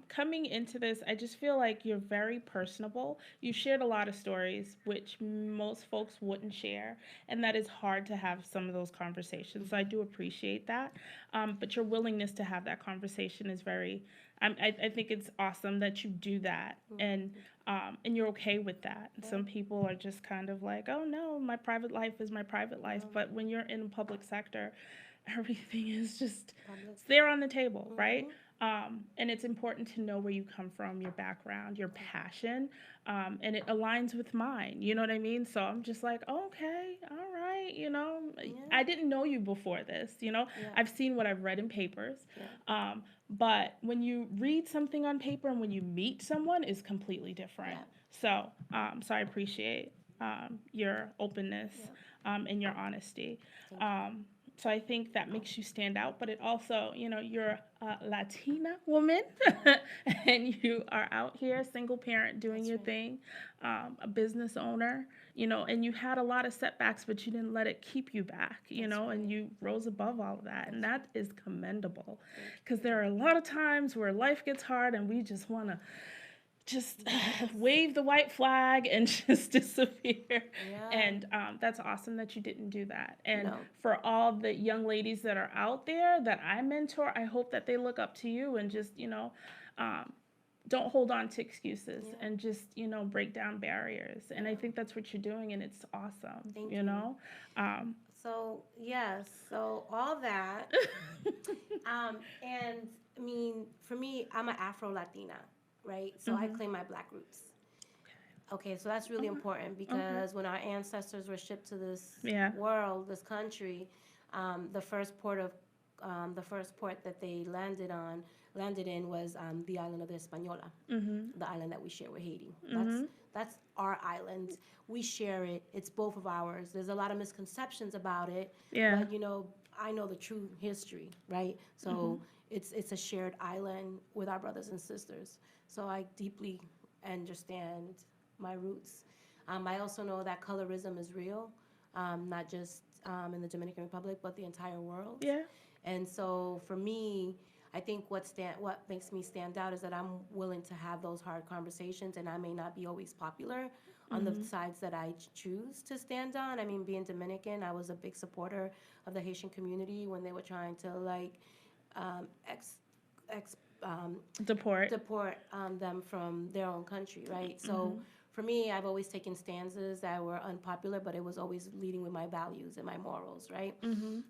coming into this, I just feel like you're very personable. You shared a lot of stories, which most folks wouldn't share, and that is hard to have some of those conversations. So I do appreciate that, but your willingness to have that conversation is very. I think it's awesome that you do that, and you're okay with that. Yeah. Some people are just kind of like, oh no, my private life is my private life, but when you're in the public sector, everything is just it's there on the table, right? And it's important to know where you come from, your background, your passion, and it aligns with mine. You know what I mean? So I'm just like, okay, all right, I didn't know you before this, I've seen what I've read in papers, but when you read something on paper and when you meet someone is completely different. So I appreciate your openness and your honesty. So I think that makes you stand out, but it also, you're a Latina woman and you are out here, single parent, doing your thing, a business owner, and you had a lot of setbacks, but you didn't let it keep you back, and you rose above all of that. And that is commendable, because there are a lot of times where life gets hard and we just want to wave the white flag and just disappear. And that's awesome that you didn't do that. And for all the young ladies that are out there that I mentor, I hope that they look up to you and just, don't hold on to excuses Yeah. and just, break down barriers. And I think that's what you're doing, and it's awesome, Thank you you. know? Um, So yes, so all that, and I mean, for me, I'm an Afro Latina, right? So I claim my Black roots. Okay, so that's really important Okay. because when our ancestors were shipped to this Yeah. world, this country, the first port of the first port that they landed in was the island of the Española, the island that we share with Haiti. That's our island. We share it. It's both of ours. There's a lot of misconceptions about it, Yeah. but I know the true history, right? So it's a shared island with our brothers and sisters. So I deeply understand my roots. I also know that colorism is real, not just in the Dominican Republic, but the entire world. Yeah. And so for me, I think what makes me stand out is that I'm willing to have those hard conversations, and I may not be always popular on the sides that I choose to stand on. I mean, being Dominican, I was a big supporter of the Haitian community when they were trying to um, ex, ex Deport. them from their own country, right? So for me, I've always taken stances that were unpopular, but it was always leading with my values and my morals, right?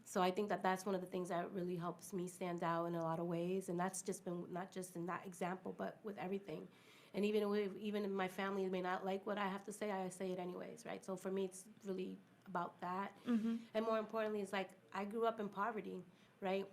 So I think that that's one of the things that really helps me stand out in a lot of ways, and that's just been not just in that example, but with everything. And even if my family may not like what I have to say, I say it anyways, right? So for me, it's really about that. And more importantly, it's like I grew up in poverty, right?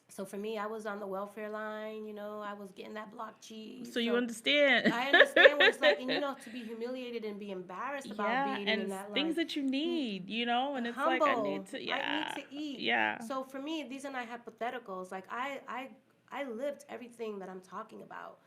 So for me, I was on the welfare line, I was getting that block cheese. So you understand. I understand what it's like, and to be humiliated and be embarrassed about Yeah, being in and that line. things that you need, and it's like I need Humble. to, I need yeah, to eat. yeah. So for me, these are not hypotheticals. Like I lived everything that I'm talking about.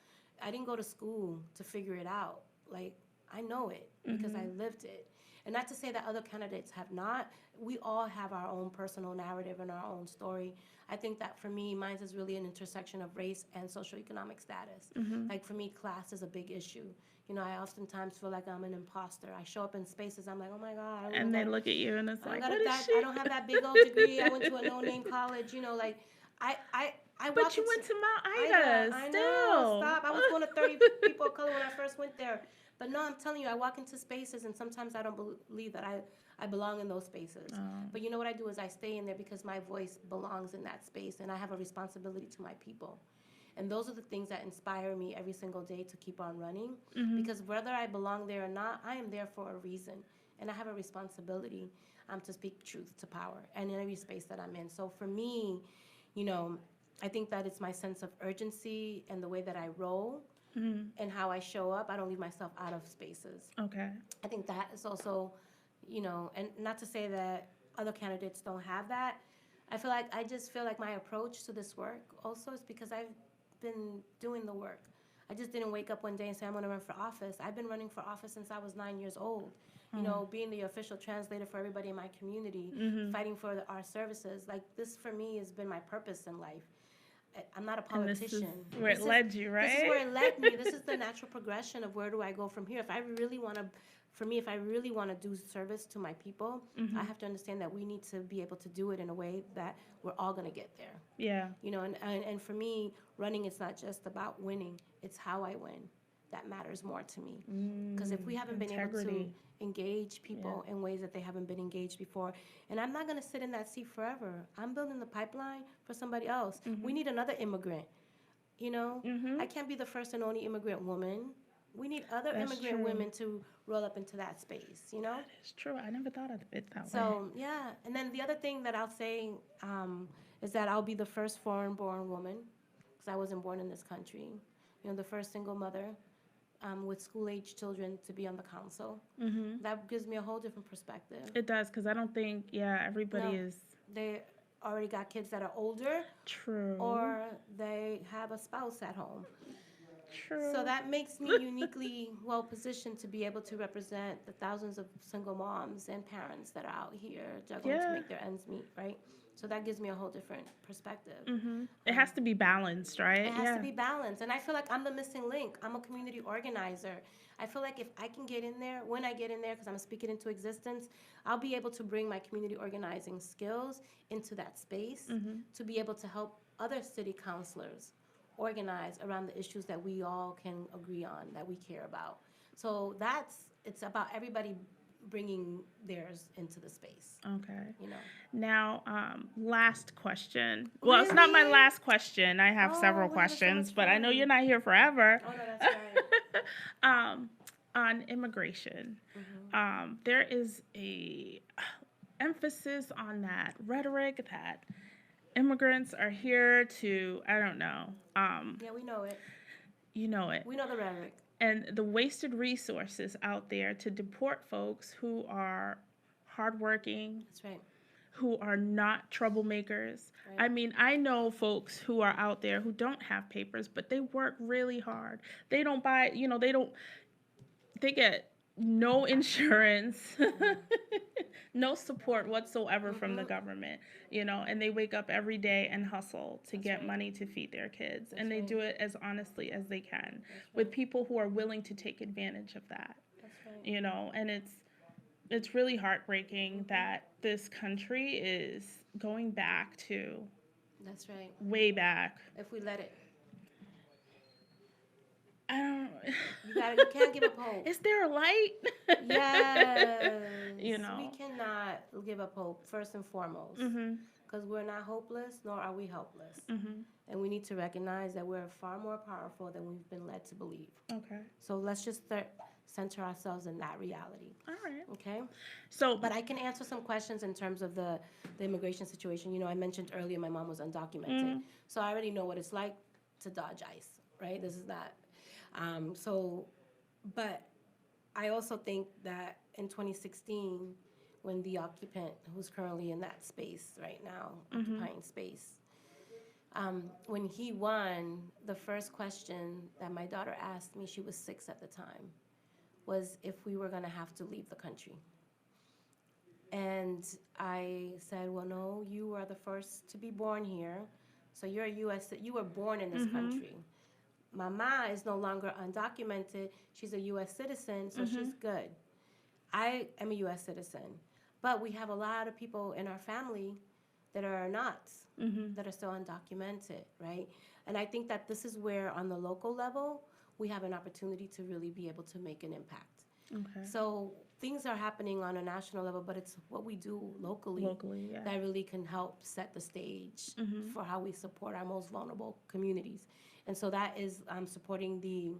I didn't go to school to figure it out. Like I know it because I lived it. And not to say that other candidates have not. We all have our own personal narrative and our own story. I think that for me, mine is really an intersection of race and socioeconomic status. Like for me, class is a big issue. I oftentimes feel like I'm an imposter. I show up in spaces, I'm like, oh my God. And they look at you and it's I like, don't got what a is that. she? I don't have that big old degree. I went to a no-name college. Like I But walk you into. went to Mount I Ida know. still. Stop. I was one of 30 people of color when I first went there. But no, I'm telling you, I walk into spaces and sometimes I don't believe that I belong in those spaces. But you know what I do is I stay in there because my voice belongs in that space and I have a responsibility to my people. And those are the things that inspire me every single day to keep on running. Because whether I belong there or not, I am there for a reason. And I have a responsibility to speak truth to power and in every space that I'm in. So for me, I think that it's my sense of urgency and the way that I roll and how I show up. I don't leave myself out of spaces. Okay. I think that is also, and not to say that other candidates don't have that. I just feel like my approach to this work also is because I've been doing the work. I just didn't wake up one day and say, I'm going to run for office. I've been running for office since I was 9 years old. Being the official translator for everybody in my community, fighting for our services. Like, this for me has been my purpose in life. I'm not a politician. And this is where it led you, right? This is where it led me. This is the natural progression of where do I go from here. If I really want to do service to my people, I have to understand that we need to be able to do it in a way that we're all going to get there. Yeah. And for me, running is not just about winning. It's how I win that matters more to me. Because if we haven't been able to engage people in ways that they haven't been engaged before, and I'm not going to sit in that seat forever. I'm building the pipeline for somebody else. We need another immigrant. I can't be the first and only immigrant woman. We need other immigrant women to roll up into that space, That is true. I never thought of it that way. So, yeah. And then the other thing that I'll say is that I'll be the first foreign-born woman, because I wasn't born in this country. The first single mother with school-age children to be on the council. That gives me a whole different perspective. It does, because I don't think, everybody is. They already got kids that are older. True. Or they have a spouse at home. True. So that makes me uniquely well positioned to be able to represent the thousands of single moms and parents that are out here juggling to make their ends meet, right? So that gives me a whole different perspective. It has to be balanced, right? It has to be balanced. And I feel like I'm the missing link. I'm a community organizer. I feel like if I can get in there, when I get in there, because I'm going to speak it into existence, I'll be able to bring my community organizing skills into that space to be able to help other city councilors organize around the issues that we all can agree on, that we care about. So it's about everybody bringing theirs into the space, Okay. you know. Now, last question. Well, it's not my Really? last question. I have Oh, several we're having so questions, much but I know fun. you're not here forever. Oh, no, that's right. On immigration, there is a emphasis on that rhetoric that immigrants are here to, I don't know, Yeah, we know it. you know it, We know the rhetoric. and the wasted resources out there to deport folks who are hardworking, That's right. who are not troublemakers. Right. I mean, I know folks who are out there who don't have papers, but they work really hard. They don't buy, they get no insurance, no support whatsoever from the government, and they wake up every day and hustle to get right. money to feed their kids. That's And they right. do it as honestly as they can That's with right. people who are willing to take advantage of that, That's right. and it's really heartbreaking that this country is going back to That's right. way back. If we let it. I don't. You can't give up hope. Is there a light? Yes. You know. We cannot give up hope, first and foremost. Mhm. Because we're not hopeless, nor are we helpless. Mhm. And we need to recognize that we're far more powerful than we've been led to believe. Okay. So let's just center ourselves in that reality. All right. Okay? So, But I can answer some questions in terms of the immigration situation. I mentioned earlier my mom was undocumented. So I already know what it's like to dodge ICE, right? This is not. But I also think that in 2016, when the occupant who's currently in that space right now, occupying space, when he won, the first question that my daughter asked me, she was 6 at the time, was if we were going to have to leave the country. And I said, well, no, you are the first to be born here. So you're a U.S., you were born in this country. Mama is no longer undocumented. She's a U.S. citizen, so she's good. I am a U.S. citizen. But we have a lot of people in our family that are not, that are still undocumented, right? And I think that this is where, on the local level, we have an opportunity to really be able to make an impact. okay. So things are happening on a national level, but it's what we do locally, Yeah. that really can help set the stage for how we support our most vulnerable communities. And so that is supporting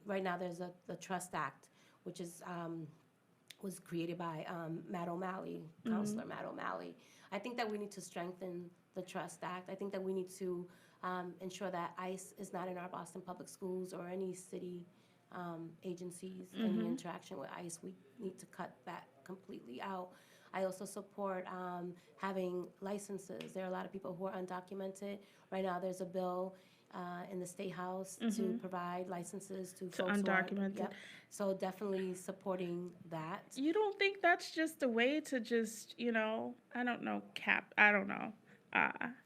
right now there's the Trust Act, which was created by Matt O'Malley, Counselor Matt O'Malley. I think that we need to strengthen the Trust Act. I think that we need to ensure that ICE is not in our Boston Public Schools or any city agencies, any interaction with ICE. We need to cut that completely out. I also support having licenses. There are a lot of people who are undocumented. Right now there's a bill in the State House to provide licenses to folks undocumented. Yep. So definitely supporting that. You don't think that's just a way to just, I don't know, I don't know.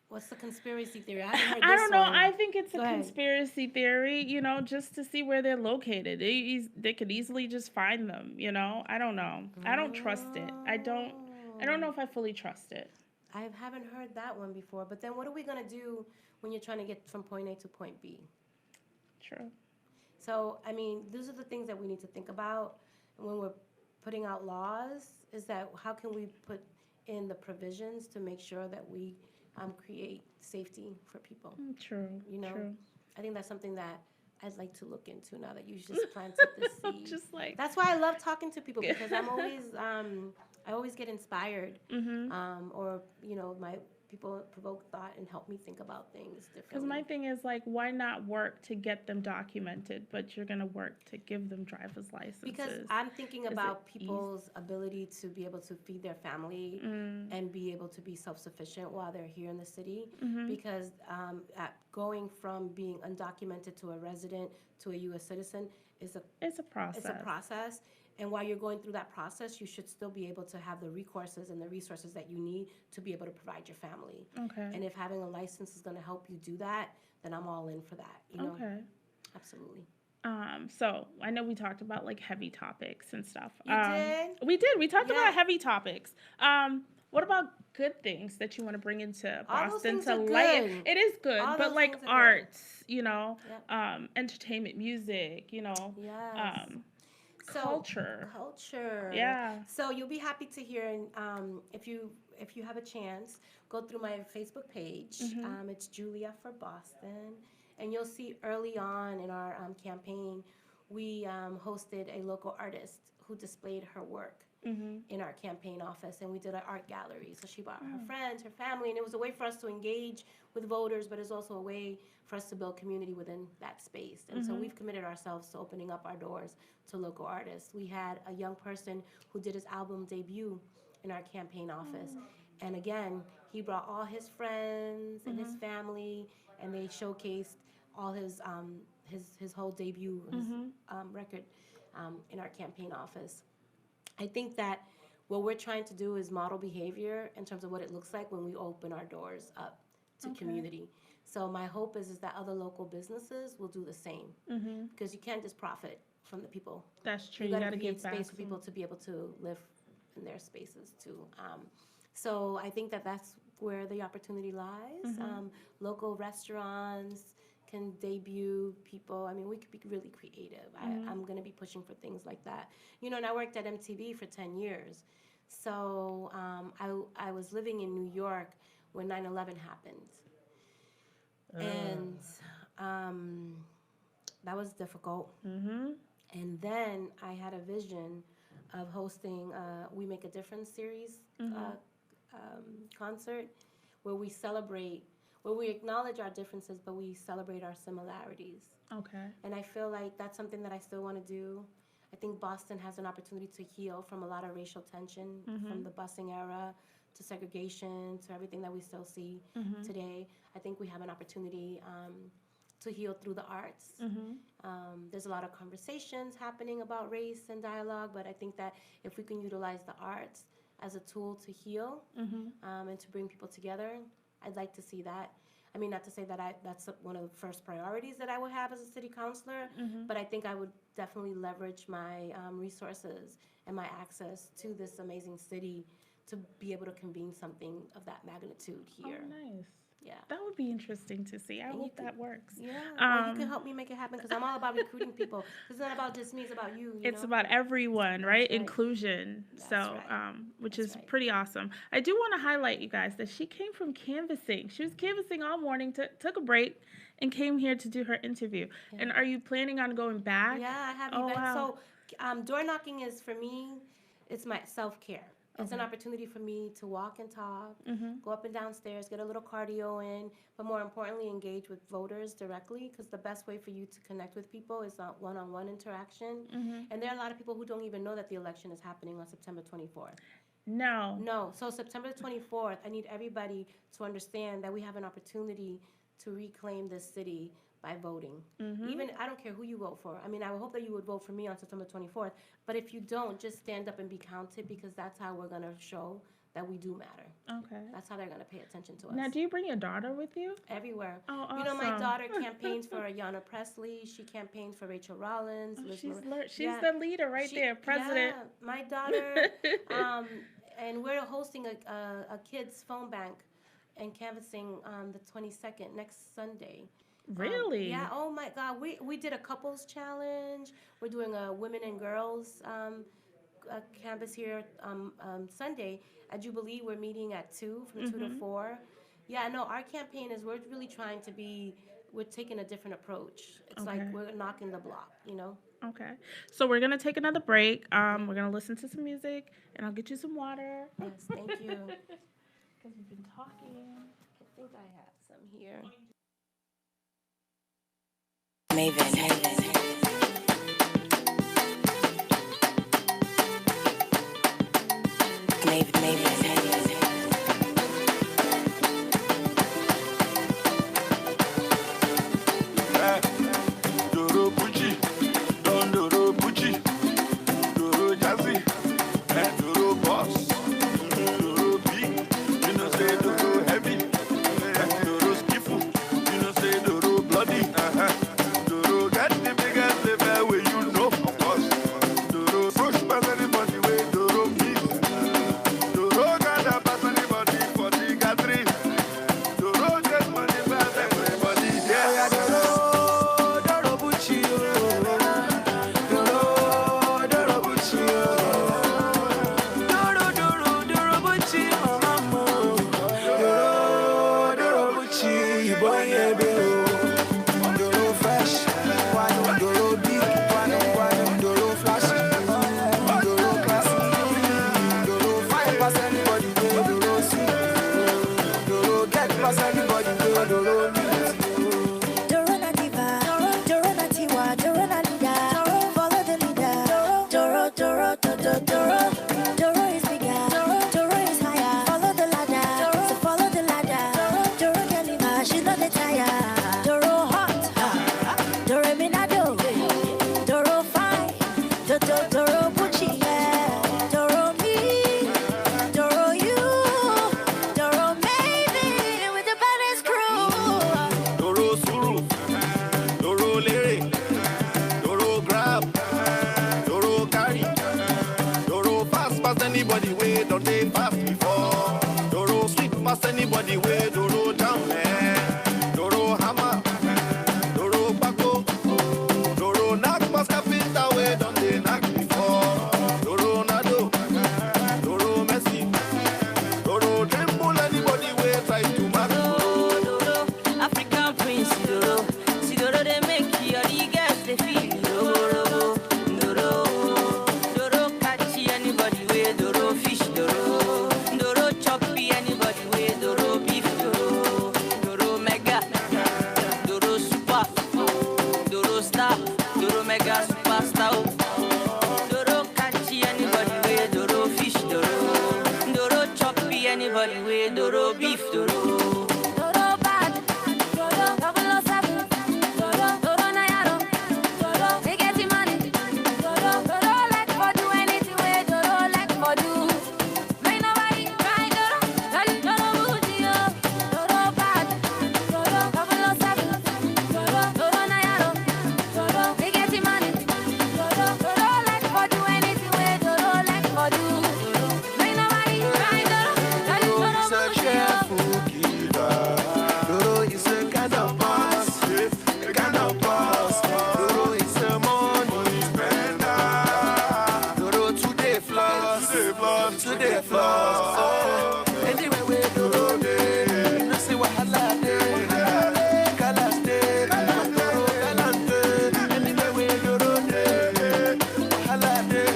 What's the conspiracy theory? I haven't heard this I don't know. one. I think it's a Go ahead. conspiracy theory, just to see where they're located. They could easily just find them, I don't know. I don't trust it. I don't know if I fully trust it. I haven't heard that one before. But then what are we going to do when you're trying to get from point A to point B? True. So, I mean, those are the things that we need to think about when we're putting out laws, is that how can we put in the provisions to make sure that we create safety for people? True. True. I think that's something that I'd like to look into now that you just planted the seed. Just like That's why I love talking to people, because I'm always I always get inspired, or my people provoke thought and help me think about things differently. Because my thing is like, why not work to get them documented, but you're gonna work to give them driver's licenses? Because I'm thinking about people's ability to be able to feed their family and be able to be self-sufficient while they're here in the city. Because going from being undocumented to a resident to a U.S. citizen it's a process. It's a process. And while you're going through that process, you should still be able to have the recourses and the resources that you need to be able to provide your family. Okay. And if having a license is going to help you do that, then I'm all in for that. Okay. Absolutely. So I know we talked about like heavy topics and stuff. You did? We did. We talked about heavy topics. What about good things that you want to bring into All those Boston things to are lighten? good. It is good, All but those like things are good. arts, Yep. entertainment, music, Yes. So culture. culture. Yeah. So you'll be happy to hear, and if you have a chance, go through my Facebook page. It's Julia for Boston, and you'll see early on in our campaign, we hosted a local artist who displayed her work in our campaign office, and we did an art gallery. So she brought her friends, her family, and it was a way for us to engage with voters, but it's also a way for us to build community within that space. And so we've committed ourselves to opening up our doors to local artists. We had a young person who did his album debut in our campaign office, and again, he brought all his friends and his family, and they showcased all his whole debut, his record in our campaign office. I think that what we're trying to do is model behavior in terms of what it looks like when we open our doors up to community. So my hope is that other local businesses will do the same, because you can't just profit from the people. That's true. You You got got to to create give back. space for people to be able to live in their spaces too. So I think that that's where the opportunity lies. Local restaurants can debut people. I mean, we could be really creative. I'm going to be pushing for things like that. And I worked at MTV for 10 years. So I was living in New York when 9/11 happened. And that was difficult. And then I had a vision of hosting We Make a Difference series concert where we acknowledge our differences, but we celebrate our similarities. Okay. And I feel like that's something that I still want to do. I think Boston has an opportunity to heal from a lot of racial tension, from the busing era to segregation to everything that we still see today. I think we have an opportunity to heal through the arts. There's a lot of conversations happening about race and dialogue, but I think that if we can utilize the arts as a tool to heal and to bring people together, I'd like to see that. I mean, not to say that that's one of the first priorities that I would have as a city councilor, but I think I would definitely leverage my resources and my access to this amazing city to be able to convene something of that magnitude here. Oh, nice. Yeah. That would be interesting to see. I hope that works. Yeah. Well, you can help me make it happen, because I'm all about recruiting people. It's not about just me, it's about you. It's about everyone, right? right. Inclusion. That's so, right. Which That's is right. pretty awesome. I do want to highlight, you guys, that she came from canvassing. She was canvassing all morning, took a break, and came here to do her interview. Yeah. And are you planning on going back? Yeah, I have Oh, events. wow. So door knocking is, for me, it's my self-care. It's an opportunity for me to walk and talk, go up and down stairs, get a little cardio in, but more importantly, engage with voters directly, because the best way for you to connect with people is not one-on-one interaction. And there are a lot of people who don't even know that the election is happening on September 24th. No. So September 24th, I need everybody to understand that we have an opportunity to reclaim this city by voting. Even, I don't care who you vote for. I mean, I would hope that you would vote for me on September 24th, but if you don't, just stand up and be counted, because that's how we're going to show that we do matter. Okay. That's how they're going to pay attention to us. Now, do you bring your daughter with you? Everywhere. Oh, awesome. You know, my daughter campaigns for Ayanna Presley. She campaigns for Rachel Rollins. Oh, Liz she's yeah. the leader right there, president. Yeah, my daughter. And we're hosting a kids' phone bank and canvassing the 22nd, next Sunday. Really? Yeah. Oh my God. We did a couples challenge. We're doing a women and girls canvas here Sunday at Jubilee. We're meeting at 2 from 2 to 4. Yeah. No, our campaign is, we're really trying to be. We're taking a different approach. It's like we're knocking the block. Okay. So we're gonna take another break. We're gonna listen to some music, and I'll get you some water. Yes. Thank you. Because we've been talking. I think I have some here. Doro Pucci, Don Doro Pucci, Doro Jazzy, Doro Boss, Doro Big, say Doro Heavy, Doro Skiffle, say Doro Bloody, Doro Get the past anybody way, don't they fast before. Doro sweet past anybody way, Doro jam man. Doro hammer, Doro bako, Doro knock past carpenter way, don't they knock before. Doro nado, Doro Messi, Doro dribble anybody way, try to mark. Doro, African prince, Doro. See Doro, they make you all the girls they feel. Doro, Doro, Doro catchy anybody way, Doro fish, Doro, Doro choppy anybody way, Doro beef, Doro, Doro mega, Doro super, Doro star, Doro mega superstar. Doro catchy anybody way, Doro fish, Doro, Doro choppy anybody way, Doro beef, Doro. Doro bad, Doro 007, Doro Nayaro, Doro they get the money, Doro like for do anything where Doro like for do. May nobody try Doro bougie, Doro bad, Doro 007, Doro Nayaro, Doro they get the money, Doro like for do anything where Doro like for do. May nobody try Doro bougie. Doro is a kind of boss, a kind of boss. Doro is a money spender. Doro today floss, today floss. Anyway, we Doro day, you know see what I like day. Colors day, Doro galante. Anyway, we Doro day, I like day.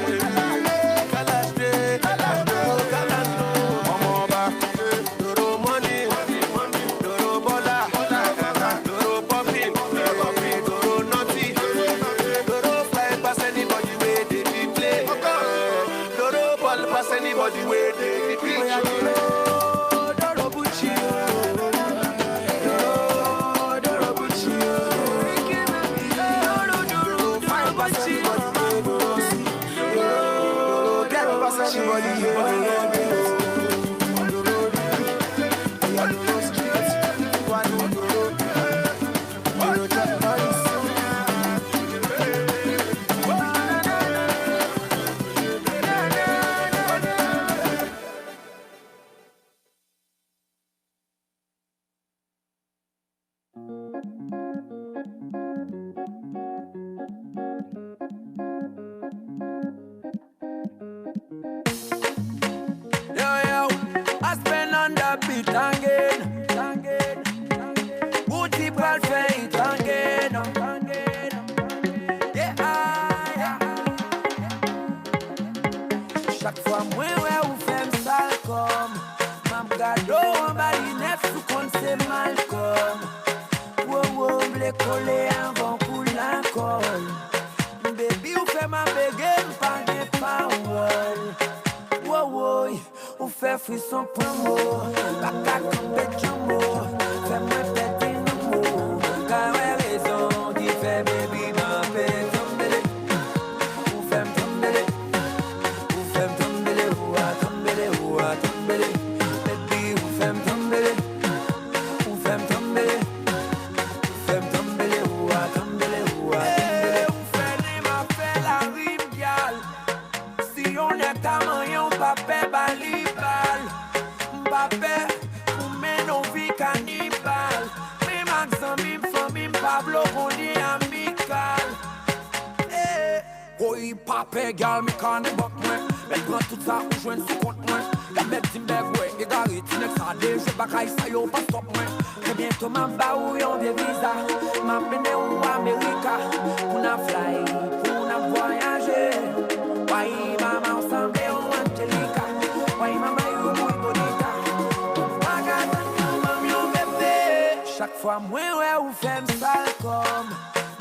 Colors day, Doro galante. Mama back, Doro money. Doro bola, Doro popping, Doro naughty, Doro fly past anybody where they be play. Doro ball past anybody where they be play. Doro Bucci, Doro Bucci, Doro fly past anybody, Doro get past anybody. Yo, I spend on the beat again. Good people faith again. Yeah. Chaque fois, moi, ouais, ou femme sale comme. Mam gado, on va y neuf sous compte, c'est mal comme. Wow, blé collé avant pour l'alcool. Baby, ou fait ma bégué, pas des paroles. Wow, ou fait frisson pour moi. Pas qu'à tomber jumbo. Fais-moi péter nos mots. Car ouais, raison, qui fait baby, ma fait tomber. Ou fait tomber. Ou fait tomber, ou a tomber, ou a tomber. Baby, ou fait tomber. Ou fait tomber. Ou fait tomber, ou a tomber, ou a tomber. Ou fait les ma fait la rime, gal. Si on est à moyen, on va faire balibal. Mbappé, ou men on vit cannibal. Mais Maxim, famille, Pablo, on est amical. Oh, il pape, gal, me can't buck moi. Mais prend tout ça, ou joue sous compte moi. La même team bag, ouais, égaré, tu n'es pas des jeux, bagaille, ça y est, pas stop moi. Très bientôt, m'a baou, yon des visa. M'a mené ou America. Pour n'a fly, pour n'a voyager. Why, mama, ensemble, on Angelica. Why, mama, you muy bonita. Magazine, maman, yon bébé. Chaque fois, moi, ouais, ou femme sale comme.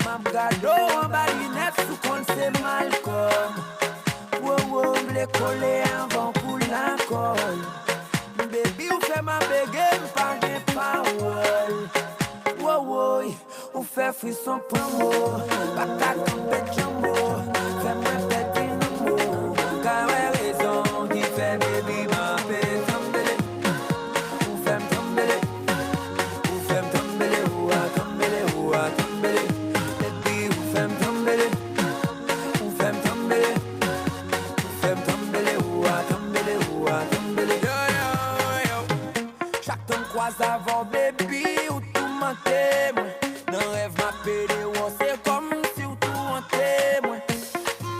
Mam gado, on va y neuf sous compte, c'est mal comme. Wow, blé collé avant pour l'alcool. Baby, ou fait ma bégué, pas des paroles. Wow, ou fait frisson pour moi. Pas qu'à tomber jumbo. Fais-moi péter nos mots. Car ouais, raison, qui fait baby, ma fait tomber. Ou fait tomber. Ou fait tomber, ou a tomber, ou a tomber. Baby, ou fait tomber. Ou fait tomber. Ou fait tomber, ou a savon, baby, ou tout manqué, moi. Dans rêve, ma pédé, ou c'est comme si ou tout hanté, moi.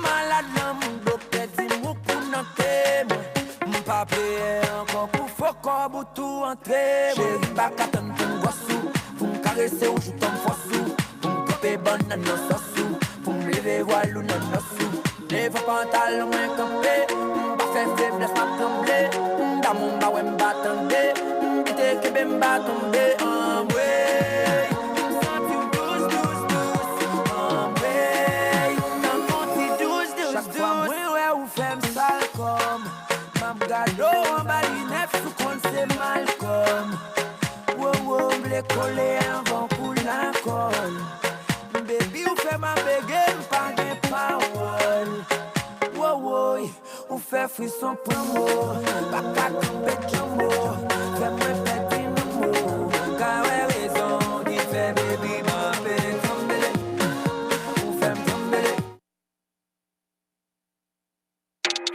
Malade dans mon docteur, dit mou pour nanté, moi. M'pas payer encore pour faut qu'on bout tout entrer, moi. Chérie, pas qu'attendre pour m'gossou, pour m'caresser ou je tombe fossou, pour m'couper banane dans sauce, pour m'lever voile ou dans nossou. Lève pantalon, moins campé, m'pas faire faiblesse, m'a tremblé. Dans mon bas, ouais, m'bat tendé, m'bite que m'bat tombé, ouais. M'senti ou douce, douce, douce, ouais. Dans mon petit douce, douce, douce. Chaque fois, ouais, ou fait m'sale comme m'gado, en bas, l'inef, sous compte, c'est mal comme. Wow, m'blé collé avant pour la colle. Baby, ou fait ma bégué, m'pas de parole. Wow, ou fait frisson pour moi. Pas qu'à tomber jumbo. Fais-moi péter nos mots. Car ouais, raison, qui fait baby, ma paix, tomber. Ou fait m'tomber.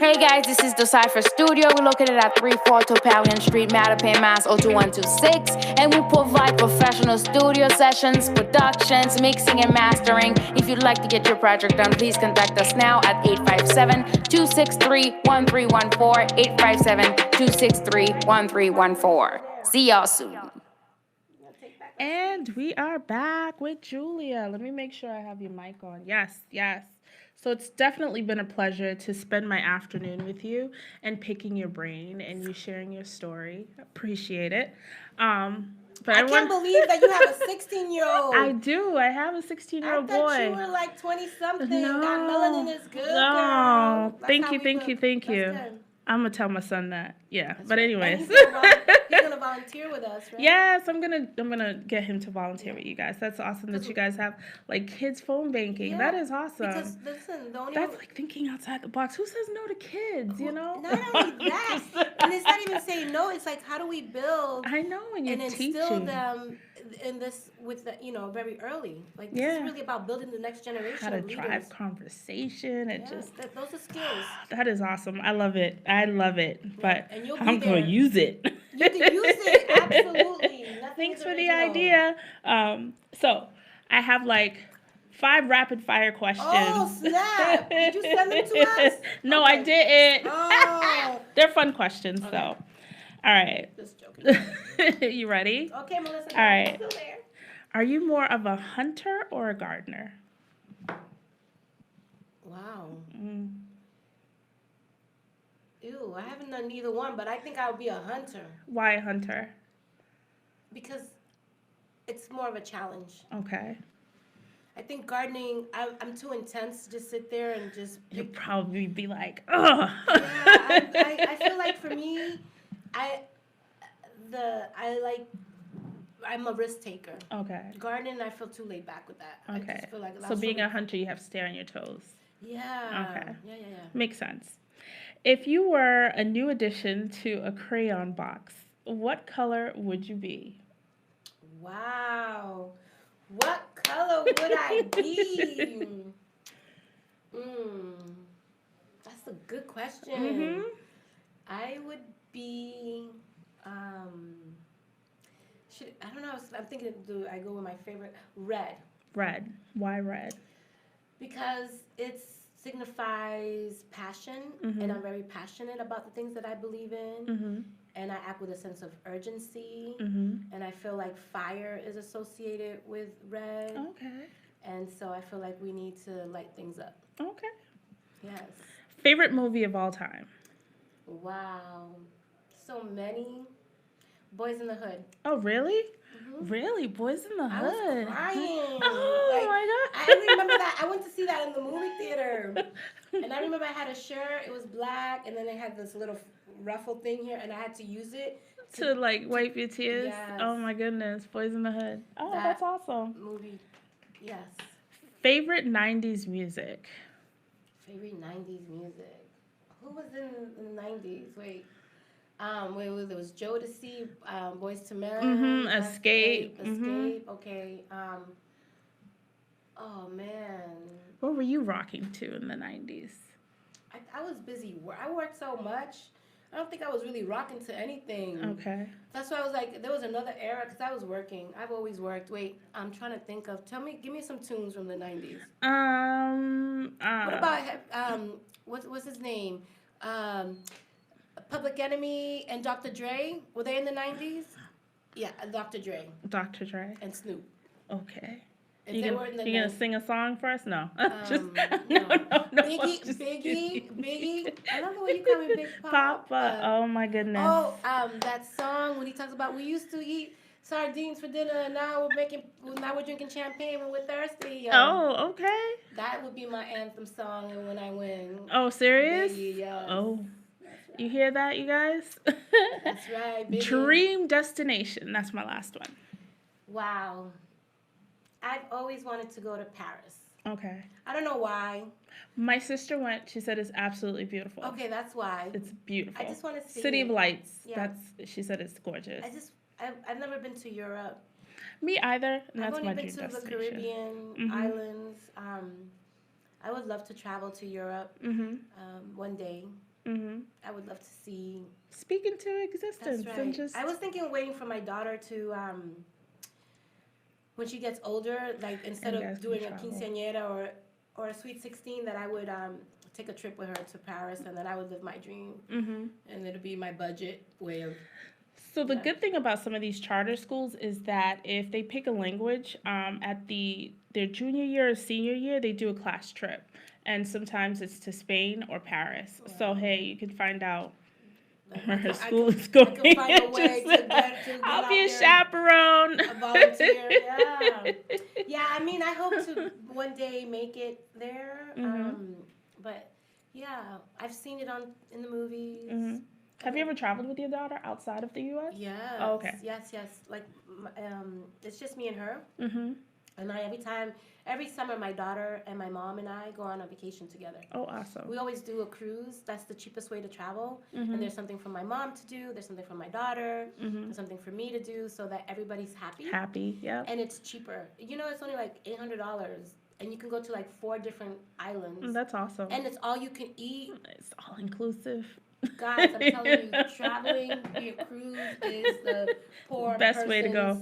Hey guys, this is Dacypher Studio. We're located at 342 Pavilion Street, Mattapan, Mass. 02126, and we provide professional studio sessions, productions, mixing, and mastering. If you'd like to get your project done, please contact us now at 857-263-1314, 857-263-1314. See y'all soon. And we are back with Julia. Let me make sure I have your mic on. Yes, yes. So it's definitely been a pleasure to spend my afternoon with you and picking your brain and you sharing your story. Appreciate it. But I can't believe that you have a 16-year-old. I do. I have a 16-year-old boy. I thought you were like 20-something. No. That melanin is good, No. girl. Thank you. Thank you. Good. I'm gonna tell my son that. Yeah. That's but right. anyways. He's gonna volunteer with us, right? Yes, I'm gonna get him to volunteer with you guys. That's awesome that you guys have like kids phone banking. Yeah, that is awesome. Because listen, That's like thinking outside the box. Who says no to kids? You know. Not only that, and it's not even saying no. It's like, how do we build? I know, and you're instill teaching them in this with the very early. Like this Yeah. is really about building the next generation how to of leaders. drive conversation and Yeah, just those are skills. that is awesome. I love it. But And you'll be I'm gonna there. use it. You can use it, absolutely. Nothing Thanks is for the original. idea. So I have like 5 rapid fire questions. Oh, snap. Did you send them to us? No, Okay. I didn't. Oh. They're fun questions though. All right. Just joking. You ready? Okay, Melissa. All right. I'm still there. Are you more of a hunter or a gardener? Wow. Mm. Ew, I haven't done either one, but I think I would be a hunter Why a hunter? because it's more of a challenge. Okay. I think gardening, I'm too intense to just sit there and just You'll pick. probably be like, ugh. Yeah, I feel like for me, I'm a risk taker. Okay. Gardening, I feel too laid back with that. I Okay. just feel like So that's being so- a hunter, you have to stay on your toes. Yeah. Okay. Yeah. Makes sense. If you were a new addition to a crayon box, what color would you be? Wow. What color would I be? That's a good question. Mm-hmm. I would be, I don't know, I'm thinking, do I go with my favorite? Red. Red. Why red? Because it signifies passion, and I'm very passionate about the things that I believe in, Mm-hmm. and I act with a sense of urgency, Mm-hmm. and I feel like fire is associated with red, Okay. and so I feel like we need to light things up. Okay. Yes. Favorite movie of all time? Wow. So many. Boys in the Hood. Oh, really? Really? Boys in the I Hood? was crying. Oh, my God. I remember that. I went to see that in the movie theater. And I remember I had a shirt. It was black. And then it had this little ruffle thing here. And I had to use it. To like wipe your tears? Yes. Oh, my goodness. Boys in the Hood. Oh, That that's awesome. movie. Yes. Favorite 90s music? Favorite 90s music. Who was in the 90s? Wait, there was Jodeci, Boys to Men. Mhm, Escape. Escape. Okay. Oh man. What were you rocking to in the 90s? I was busy. I worked so much. I don't think I was really rocking to anything. Okay. That's why I was like, there was another era because I was working. I've always worked. Wait, I'm trying to think of. Give me some tunes from the '90s. What about what's his name? Um, Public Enemy and Dr. Dre. Were they in the '90s? Yeah, Dr. Dre Dr. Dre. and Snoop. Okay. If You they gonna, were in the you gonna 90s. sing a song for us? No. Just, No. no. Biggie. I love the way you call me Big Pop. Papa. Oh my goodness. Oh, that song when he talks about we used to eat sardines for dinner and now we're drinking champagne when we're thirsty. Oh, okay. That would be my anthem song and when I win. Oh, serious? Biggie, yes. Oh. You hear that, you guys? That's right, Biggie. Dream destination. That's my last one. Wow. I've always wanted to go to Paris. Okay. I don't know why. My sister went. She said it's absolutely beautiful. Okay, that's why. It's beautiful. I just want to see City it. of Lights. Yeah. She said it's gorgeous. I've never been to Europe. Me either. And I've that's only my been dream to the destination. Caribbean islands. I would love to travel to Europe one day. I would love to see. Speak into existence. That's right. And just. I was thinking waiting for my daughter to, when she gets older, like instead And you of guys can doing a travel. quinceañera or a sweet 16, that I would take a trip with her to Paris and then I would live my dream. And it'll be my budget way of. So the good thing about some of these charter schools is that if they pick a language at their junior year or senior year, they do a class trip, and sometimes it's to Spain or Paris. So hey, you can find out where her school is going. I can find a way to get I'll out be a there. chaperone. A volunteer, yeah. Yeah, I mean, I hope to one day make it there. But yeah, I've seen it in the movies. Have you ever traveled with your daughter outside of the U.S.? Yes. Oh, okay. Yes. Like, it's just me and her. And every summer, my daughter and my mom and I go on a vacation together. Oh, awesome. We always do a cruise. That's the cheapest way to travel. And there's something for my mom to do. There's something for my daughter. There's something for me to do so that everybody's happy. Happy, yeah. And it's cheaper. You know, it's only like $800. And you can go to like 4 different islands. That's awesome. And it's all you can eat. It's all inclusive. Guys, I'm telling you, traveling via cruise is the poor Best way to go.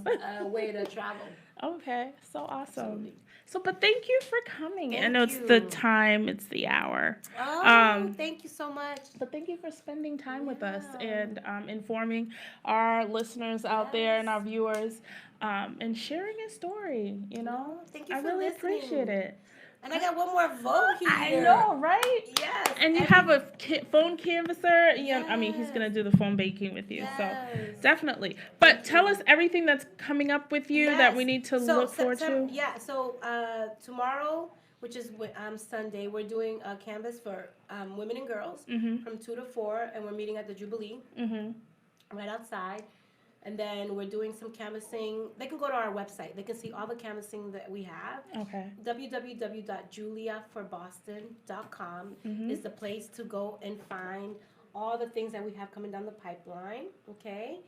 Way to travel. Okay, so awesome. Absolutely. So, but thank you for coming. I Thank know it's the you. time, it's the hour. Oh, thank you so much. But thank you for spending time with us and informing our listeners out there and our viewers and sharing your story, you know? Thank you I for really listening. appreciate it. And I got one more vote here. I know, right? Yes. And you have a phone canvasser. Yeah, I mean, he's going to do the phone baking with you. So definitely. But tell us everything that's coming up with you that we need to look forward to. Yeah, so tomorrow, which is Sunday, we're doing a canvas for women and girls from 2 to 4, and we're meeting at the Jubilee right outside. And then we're doing some canvassing. They can go to our website. They can see all the canvassing that we have. Okay. www.juliaforboston.com is the place to go and find all the things that we have coming down the pipeline. Okay.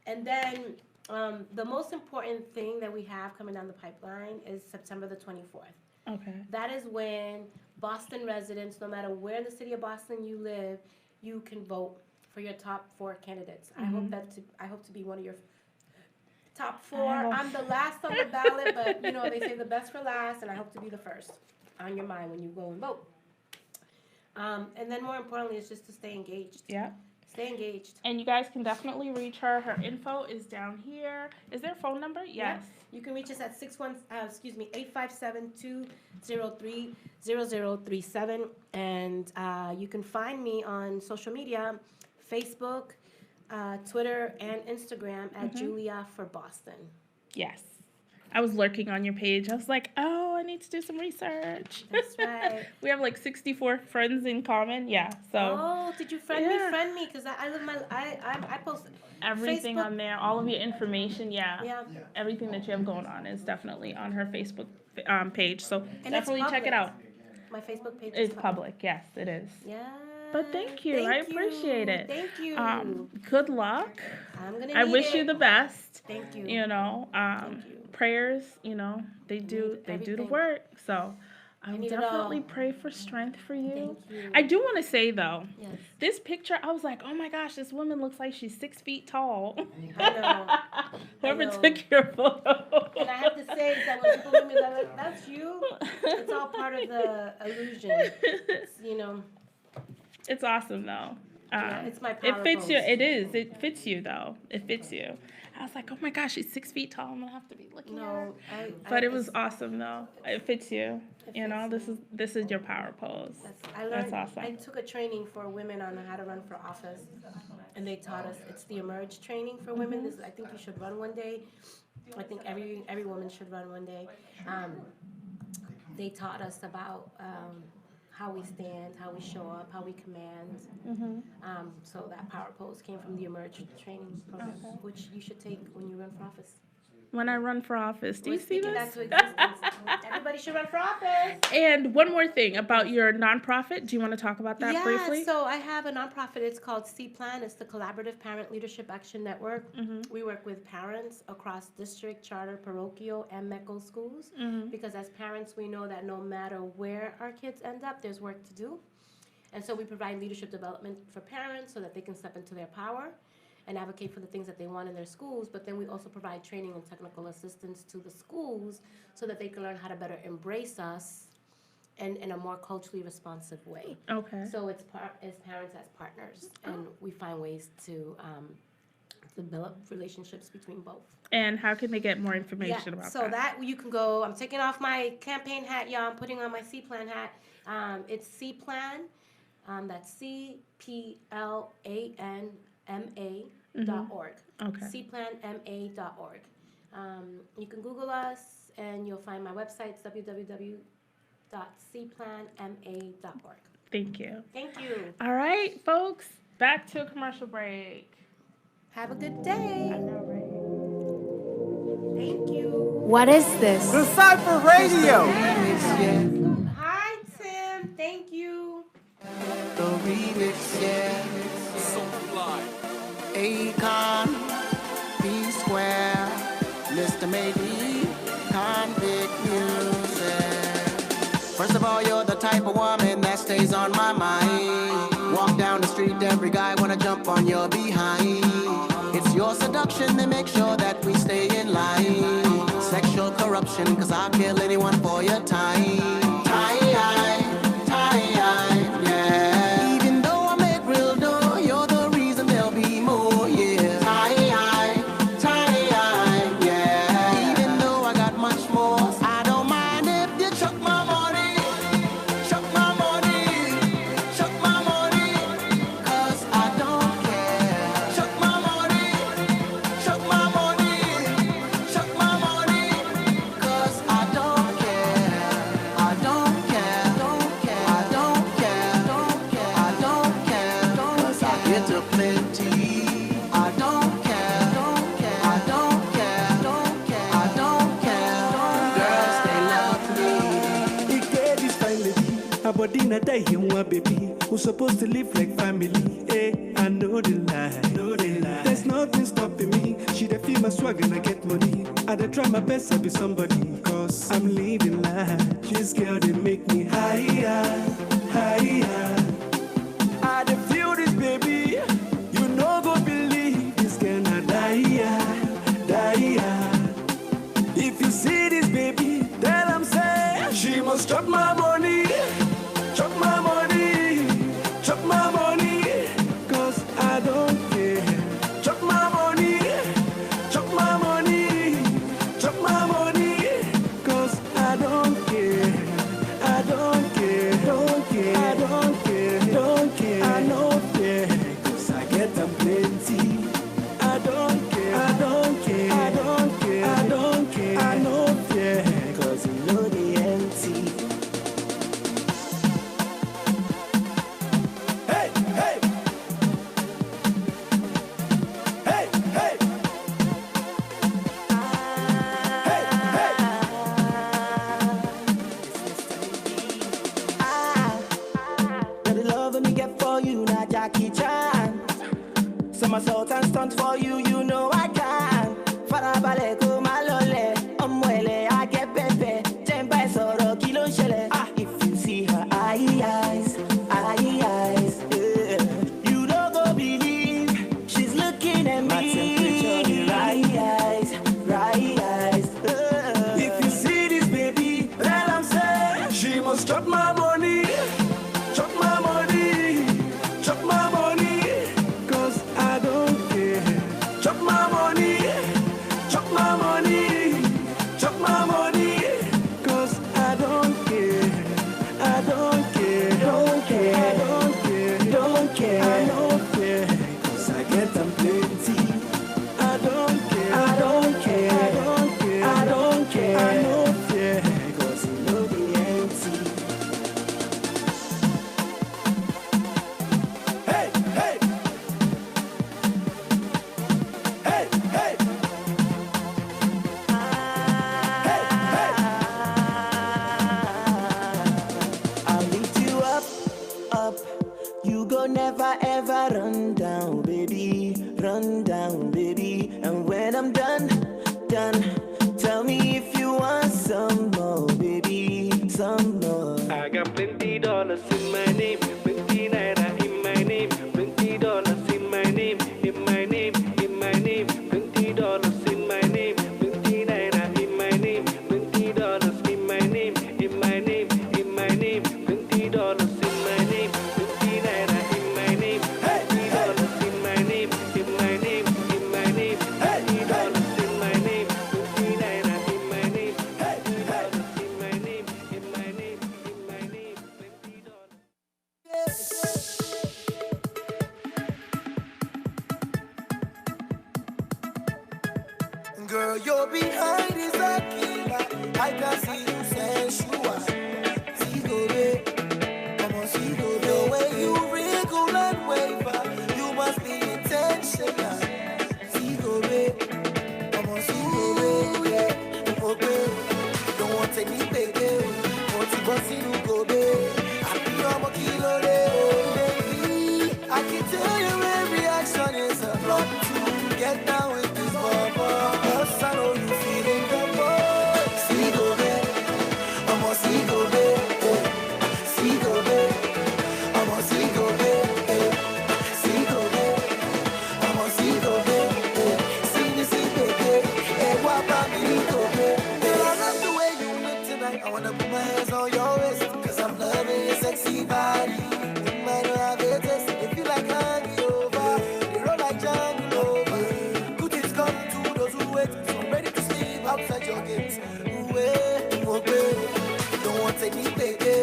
And then the most important thing that we have coming down the pipeline is September the 24th. Okay. That is when Boston residents, no matter where in the city of Boston you live, you can vote for your top 4 candidates. I hope to be one of your top 4. I'm the last on the ballot, but you know they say the best for last, and I hope to be the first on your mind when you go and vote. And then more importantly, is just to stay engaged. Yeah. Stay engaged. And you guys can definitely reach her. Her info is down here. Is there a phone number? Yes. You can reach us at 857-203-0037, and you can find me on social media. Facebook, Twitter, and Instagram at Julia for Boston. Yes. I was lurking on your page. I was like, oh, I need to do some research. That's right. We have like 64 friends in common. Yeah. So. Oh, did you friend me? Friend me, because I post everything Facebook. On there, all of your information. Yeah. Everything that you have going on is definitely on her Facebook page. So And definitely check it out. My Facebook page is public. Yes, it is. Yeah. But thank you. I appreciate it. Thank you. Good luck. I'm gonna. I wish you the best. Thank you. You know, Thank you. prayers. You know, they do the work. So, I will need it definitely all. pray for strength for you. Thank you. I do want to say though, Yes. this picture, I was like, oh my gosh, this woman looks like she's 6 feet tall. I know. Whoever know. took your photo. And I have to say that when people meet me, they're like, that's you. It's all part of the illusion. It's, you know. It's awesome though. Yeah, it's my It power fits you. pose. It is. It fits you though. It fits you. I was like, oh my gosh, she's 6 feet tall. I'm gonna have to be looking at her. No, But it was awesome though. It fits you. You know, this is your power pose. I learned. That's awesome. I took a training for women on how to run for office, and they taught us it's the Emerge training for women. Mm-hmm. This I think you should run one day. I think every woman should run one day. They taught us about how we stand, how we show up, how we command. Mm-hmm. So that power pose came from the Emerge training program, which you should take when you run for office. When I run for office, do you We're see speaking this? that to existence. Everybody should run for office. And one more thing about your nonprofit. Do you want to talk about that briefly? So I have a nonprofit. It's called C-Plan. It's the Collaborative Parent Leadership Action Network. Mm-hmm. We work with parents across district, charter, parochial, and MECO schools. Mm-hmm. Because as parents, we know that no matter where our kids end up, there's work to do. And so we provide leadership development for parents so that they can step into their power and advocate for the things that they want in their schools, but then we also provide training and technical assistance to the schools so that they can learn how to better embrace us and in a more culturally responsive way. Okay. So it's parents as partners, and we find ways to develop relationships between both. And how can they get more information about so that you can go, I'm taking off my campaign hat, y'all, I'm putting on my C-Plan hat. It's C-Plan, that's CPLANMA.org. Okay. cplanma.org. You can Google us and you'll find my website. It's www.cplanma.org. Thank you. Thank you. All right, folks, back to a commercial break. Have a good day. I know, right? Thank you. What is this? Dacypher Radio. Hi, Tim. Thank you. The remix, yeah. Akon, P-Square, Mr. Maybe, Convict Music. First of all, you're the type of woman that stays on my mind. Walk down the street, every guy wanna jump on your behind. It's your seduction that makes sure that we stay in line. Sexual corruption, cause I'll kill anyone for your time. Tie-eye, yeah. Even though I make real dough, you're the reason there'll be more, yeah. Tie-eye, yeah. Even though I got much more, I don't mind if you chuck my money. Chuck my money, chuck my money, cause I don't care. Chuck my money, chuck my money, chuck my money, cause I don't care. I don't care, don't care, I don't care, don't care, I don't care, cause I get to plenty. I don't care, don't care, I don't care, don't care, I don't care. Girls, they love me. He get this fine lady, her body na die in one baby. Who's supposed to live like family? Eh, I know the lie, know the lie. There's nothing stopping me. She dey feel my swag and I get money. I dey try my best to be somebody, cause I'm living life. This girl they make me higher, higher. I dey feel this baby, you no go believe this girl na die, die. If you see this baby, tell them say she must chop my money, chop my money, chop my money, cause I don't care. Chop my money, chop my money, chop my money, cause I don't care. I don't care, don't care, I don't care, don't care, I don't care, cause I get them plenty. I don't care, I don't care, I don't care, I don't care, I don't care, cause you know the empty. Hey, hey, hey, hey, hey, hey. Now the love me get for you, not Jackie Chan. Somersault and stunt for you, you know I can. Farabale ko malole, omwele I get pepe. Jemba soro kilo shele. down, baby, and when I'm done, tell me if you want some more, baby, some more. I got plenty dollars in my name, plenty naira in my name, plenty dollars in my name, in my name, in my name, plenty dollars in my name, plenty naira in my name, plenty dollars in my name, in my name, in my name, plenty dollars in my name, plenty naira in my name, plenty dollars in my name, in my name, in my name, plenty dollars in my name, plenty naira in my name, plenty dollars in my name, in my name, in my name, plenty dollars. Girl, you're behind is a killer. I can see you sensual. See go there, come on, see go there. The way you wriggle and waver, you must be intentional. See go there, come on, see go there. Okay, don't want any baby. Want to go see you go there. I be on my kilo there, baby. I can tell your every action is a plot to get down with this bubble. I know you feeling the boy. See go there, I'm on see go there, see go there, I'm on see go there, see go there, I'm on see go there, see me see baby, what about me go there? Girl, I love the way you look tonight. I wanna put my hands on your wrist, 'cause I'm loving your sexy body. You might not have it, if you like hanging over, you roll like jungle over. Good is coming to those who wait. Outside your gates, don't want any baby,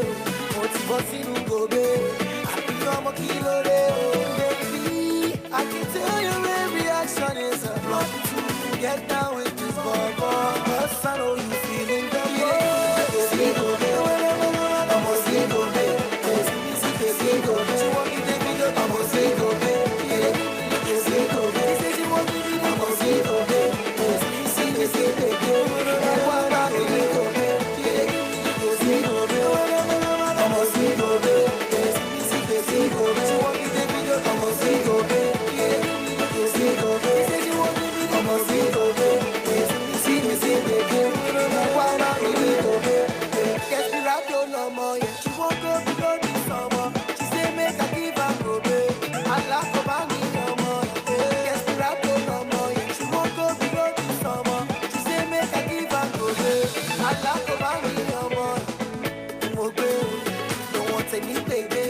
want to bust in go baby. I become a kilo baby. I can tell your every action is a plot to get down with this bubble. Cause I know you feeling the love. See go baby, I'm a see go baby. See go baby, I'm a see go baby. See go baby, I'm a see go baby. See baby, and what about me go baby? See go baby, I'm a see go baby. See go baby, I'm a see go baby. See go baby, I'm a see go baby. See baby, and what about me go baby? Yes, we rap your number, yeah. She won't go below the summer. She say make I give her go baby. I laugh about me number, yeah. Yes, we rap your number, yeah. She won't go below the summer. I laugh about me, don't want any baby,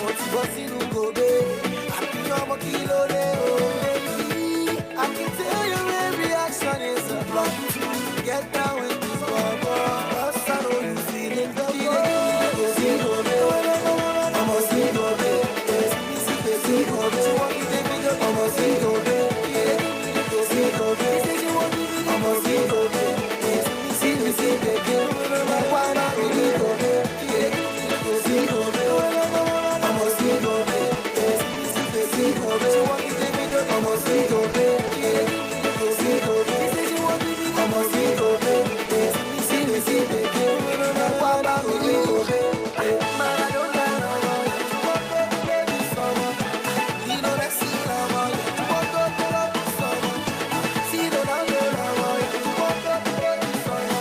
want to bust in go baby. I be on my kilo baby. I can tell your every action is a plot to get down with this bubble. Cause I know you feeling the love. See go baby, I'm a see go baby. See go baby, I'm a see go baby. See go baby, I'm a see go baby. See baby, why not really go there? See go baby, I'm a see go baby. See go baby, I'm a see go baby. See go baby, I'm a see go baby. See baby, why not really go there? Man, I don't know. You know that see love, you walk up to love the summer. See the love, you walk up to love the summer.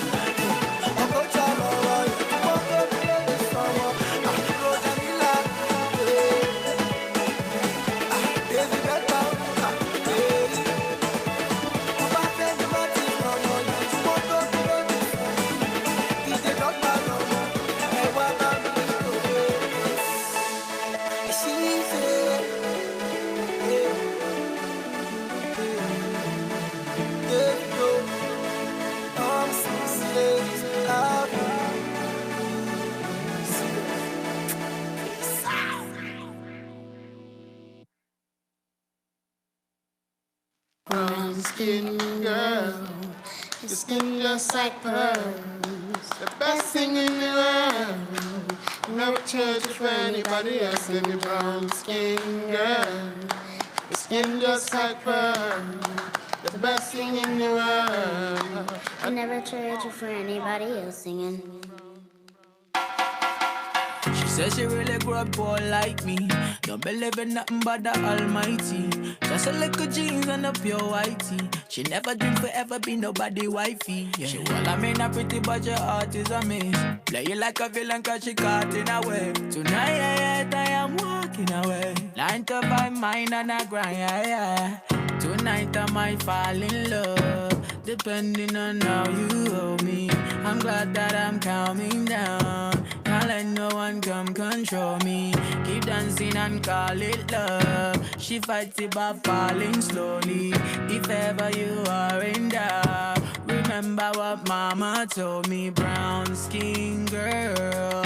Skin girl, your skin just like pearls, the best thing in the world. Never change it for anybody else than your brown skin girl. Your skin just like pearls, the best thing in the world. I never trade you for anybody else singing. She says she really grew up poor like me. Don't believe in nothing but the Almighty. Just a little jeans and a pure whitey. She never dreamed forever be nobody wifey. Yeah. She well, I mean, a pretty but your heart is a miss. Play you like a villain cause she caught in a way. Tonight I am walking away. 9 to 5 mine and a grind, yeah. Tonight I might fall in love, depending on how you hold me. I'm glad that I'm calming down. Can't let no one come control me. Keep dancing and call it love. She fights it by falling slowly. If ever you are in doubt, remember what mama told me. Brown skin girl,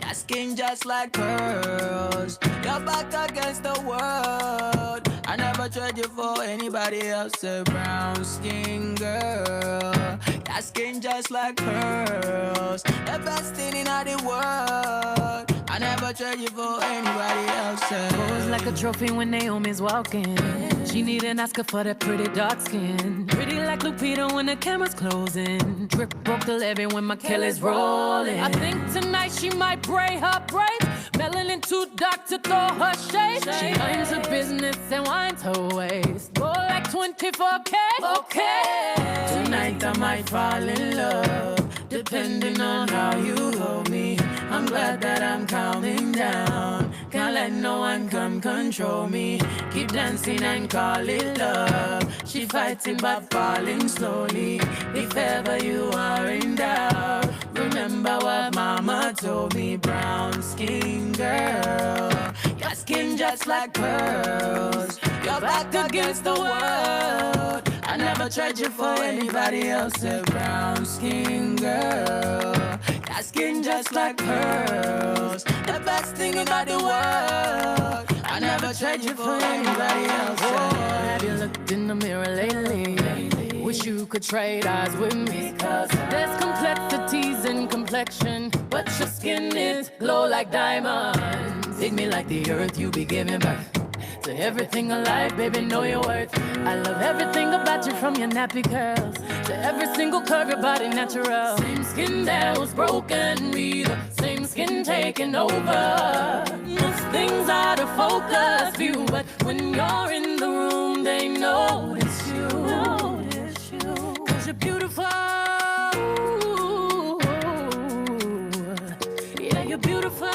your skin just like pearls. Your back against the world. I never tried you for anybody else. A brown skin girl, your skin just like pearls. The best thing in all the world. I never tried you for anybody else. Pose like a trophy when Naomi's walking. She need an Oscar for that pretty dark skin. Pretty like Lupita when the camera's closing. Drip broke the levee when my Kelly's rolling. I think tonight she might braid her braids. Melanin too dark to throw her shade. She minds her business and winds her waist. Go like 24K. Okay. Tonight I might fall in love, depending on how you hold me. I'm glad that I'm calming down. Can't let no one come control me. Keep dancing and call it love. She fighting but falling slowly. If ever you are in doubt, remember what mama told me. Brown skin girl, your skin just like pearls. Your back against the world. I never tried you for anybody else. A brown skin girl, your skin just like pearls. The best thing about the world. I never tried you for anybody else. Have you looked in the mirror lately? Wish you could trade eyes with me. Cause there's complexities in complexion, but your skin is glow like diamonds. Dig me like the earth, you be giving birth to everything alive, baby, know your worth. I love everything about you, from your nappy curls to every single curve, your body natural. Same skin that was broken, be the same skin taking over. Most things out of focus view, but when you're in the room, they notice you. Cause you're beautiful. Yeah, you're beautiful.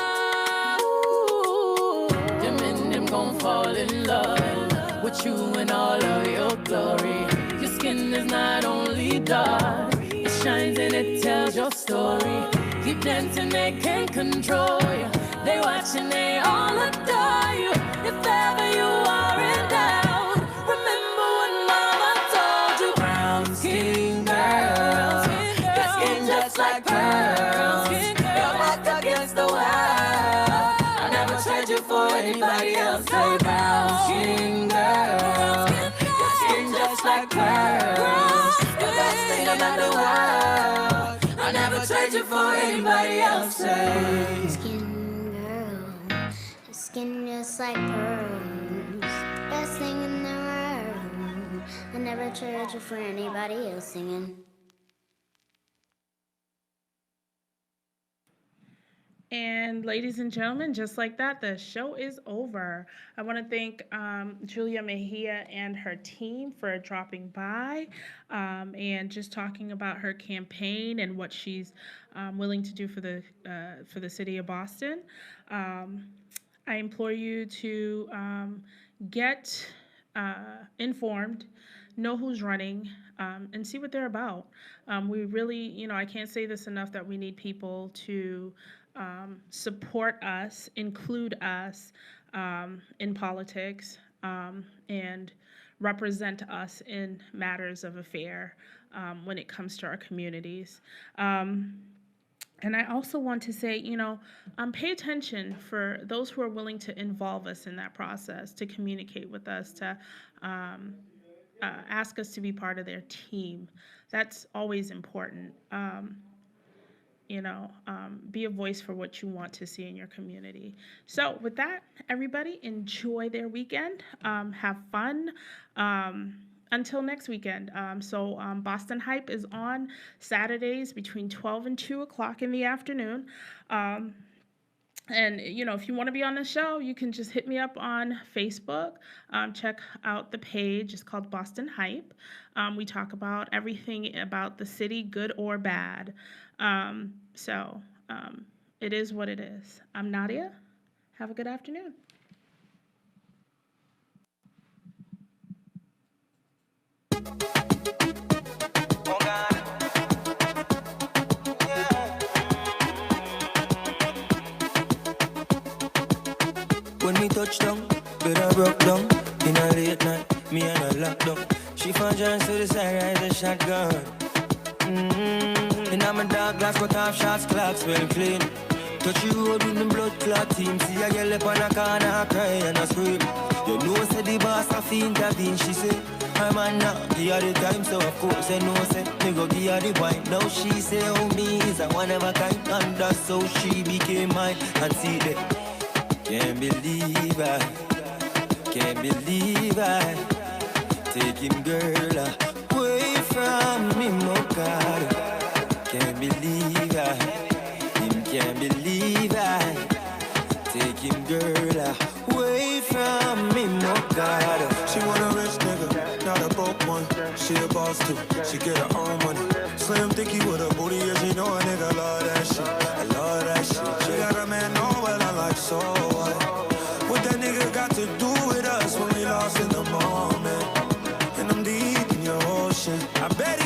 Gon' fall in love with you in all of your glory. Your skin is not only dark, it shines and it tells your story. Keep dancing, they can't control you. They watch and they all adore you. If ever you are in doubt, remember what mama told you. Brown skin girl, your skin just like pearls. Your back against the wall. Trade you for anybody else. Say brown skin girl, your skin just like pearls. The best thing about the world. I never trade you for anybody else. Say Skin girl, your skin just like pearls. Best thing in the world. I never trade you for anybody else singing. And ladies and gentlemen, just like that, the show is over. I want to thank Julia Mejia and her team for dropping by and just talking about her campaign and what she's willing to do for the city of Boston. I implore you to get informed, know who's running, and see what they're about. We really, I can't say this enough that we need people to support us, include us in politics, and represent us in matters of affair when it comes to our communities. And I also want to say, pay attention for those who are willing to involve us in that process, to communicate with us, to ask us to be part of their team. That's always important. Be a voice for what you want to see in your community. So with that, everybody enjoy their weekend. Have fun. Until next weekend. Boston Hype is on Saturdays between 12 and 2 o'clock in the afternoon. And, if you want to be on the show, you can just hit me up on Facebook. Check out the page. It's called Boston Hype. We talk about everything about the city, good or bad. So it is what it is. I'm Nadia. Have a good afternoon. When we touch down, bed I broke down. In a late night, me and her locked down. She found John to the side, ride a shotgun. And I'm a dark glass, cut off shots, clocks well clean. Touch you road with the blood clot team. See a girl up on a corner, I cry and I scream. You know, say the boss have to intervene, she say. Her man now, give her the time, so of course I know, say, me go give her the wine. Now she say, oh, me is a one of a kind, and that's how she became mine. And see that. Can't believe I taking girl away from me, no God. Can't believe can't believe I taking girl away from me, no God. She want a rich nigga, not a broke one. She a boss too, she get her own money. Slim thicky with a booty, yeah, she know a nigga love that shit. I love that shit. She got a man, know well, I like so what? What that nigga got to do with us when we lost in the moment? And I'm deep in your ocean. I bet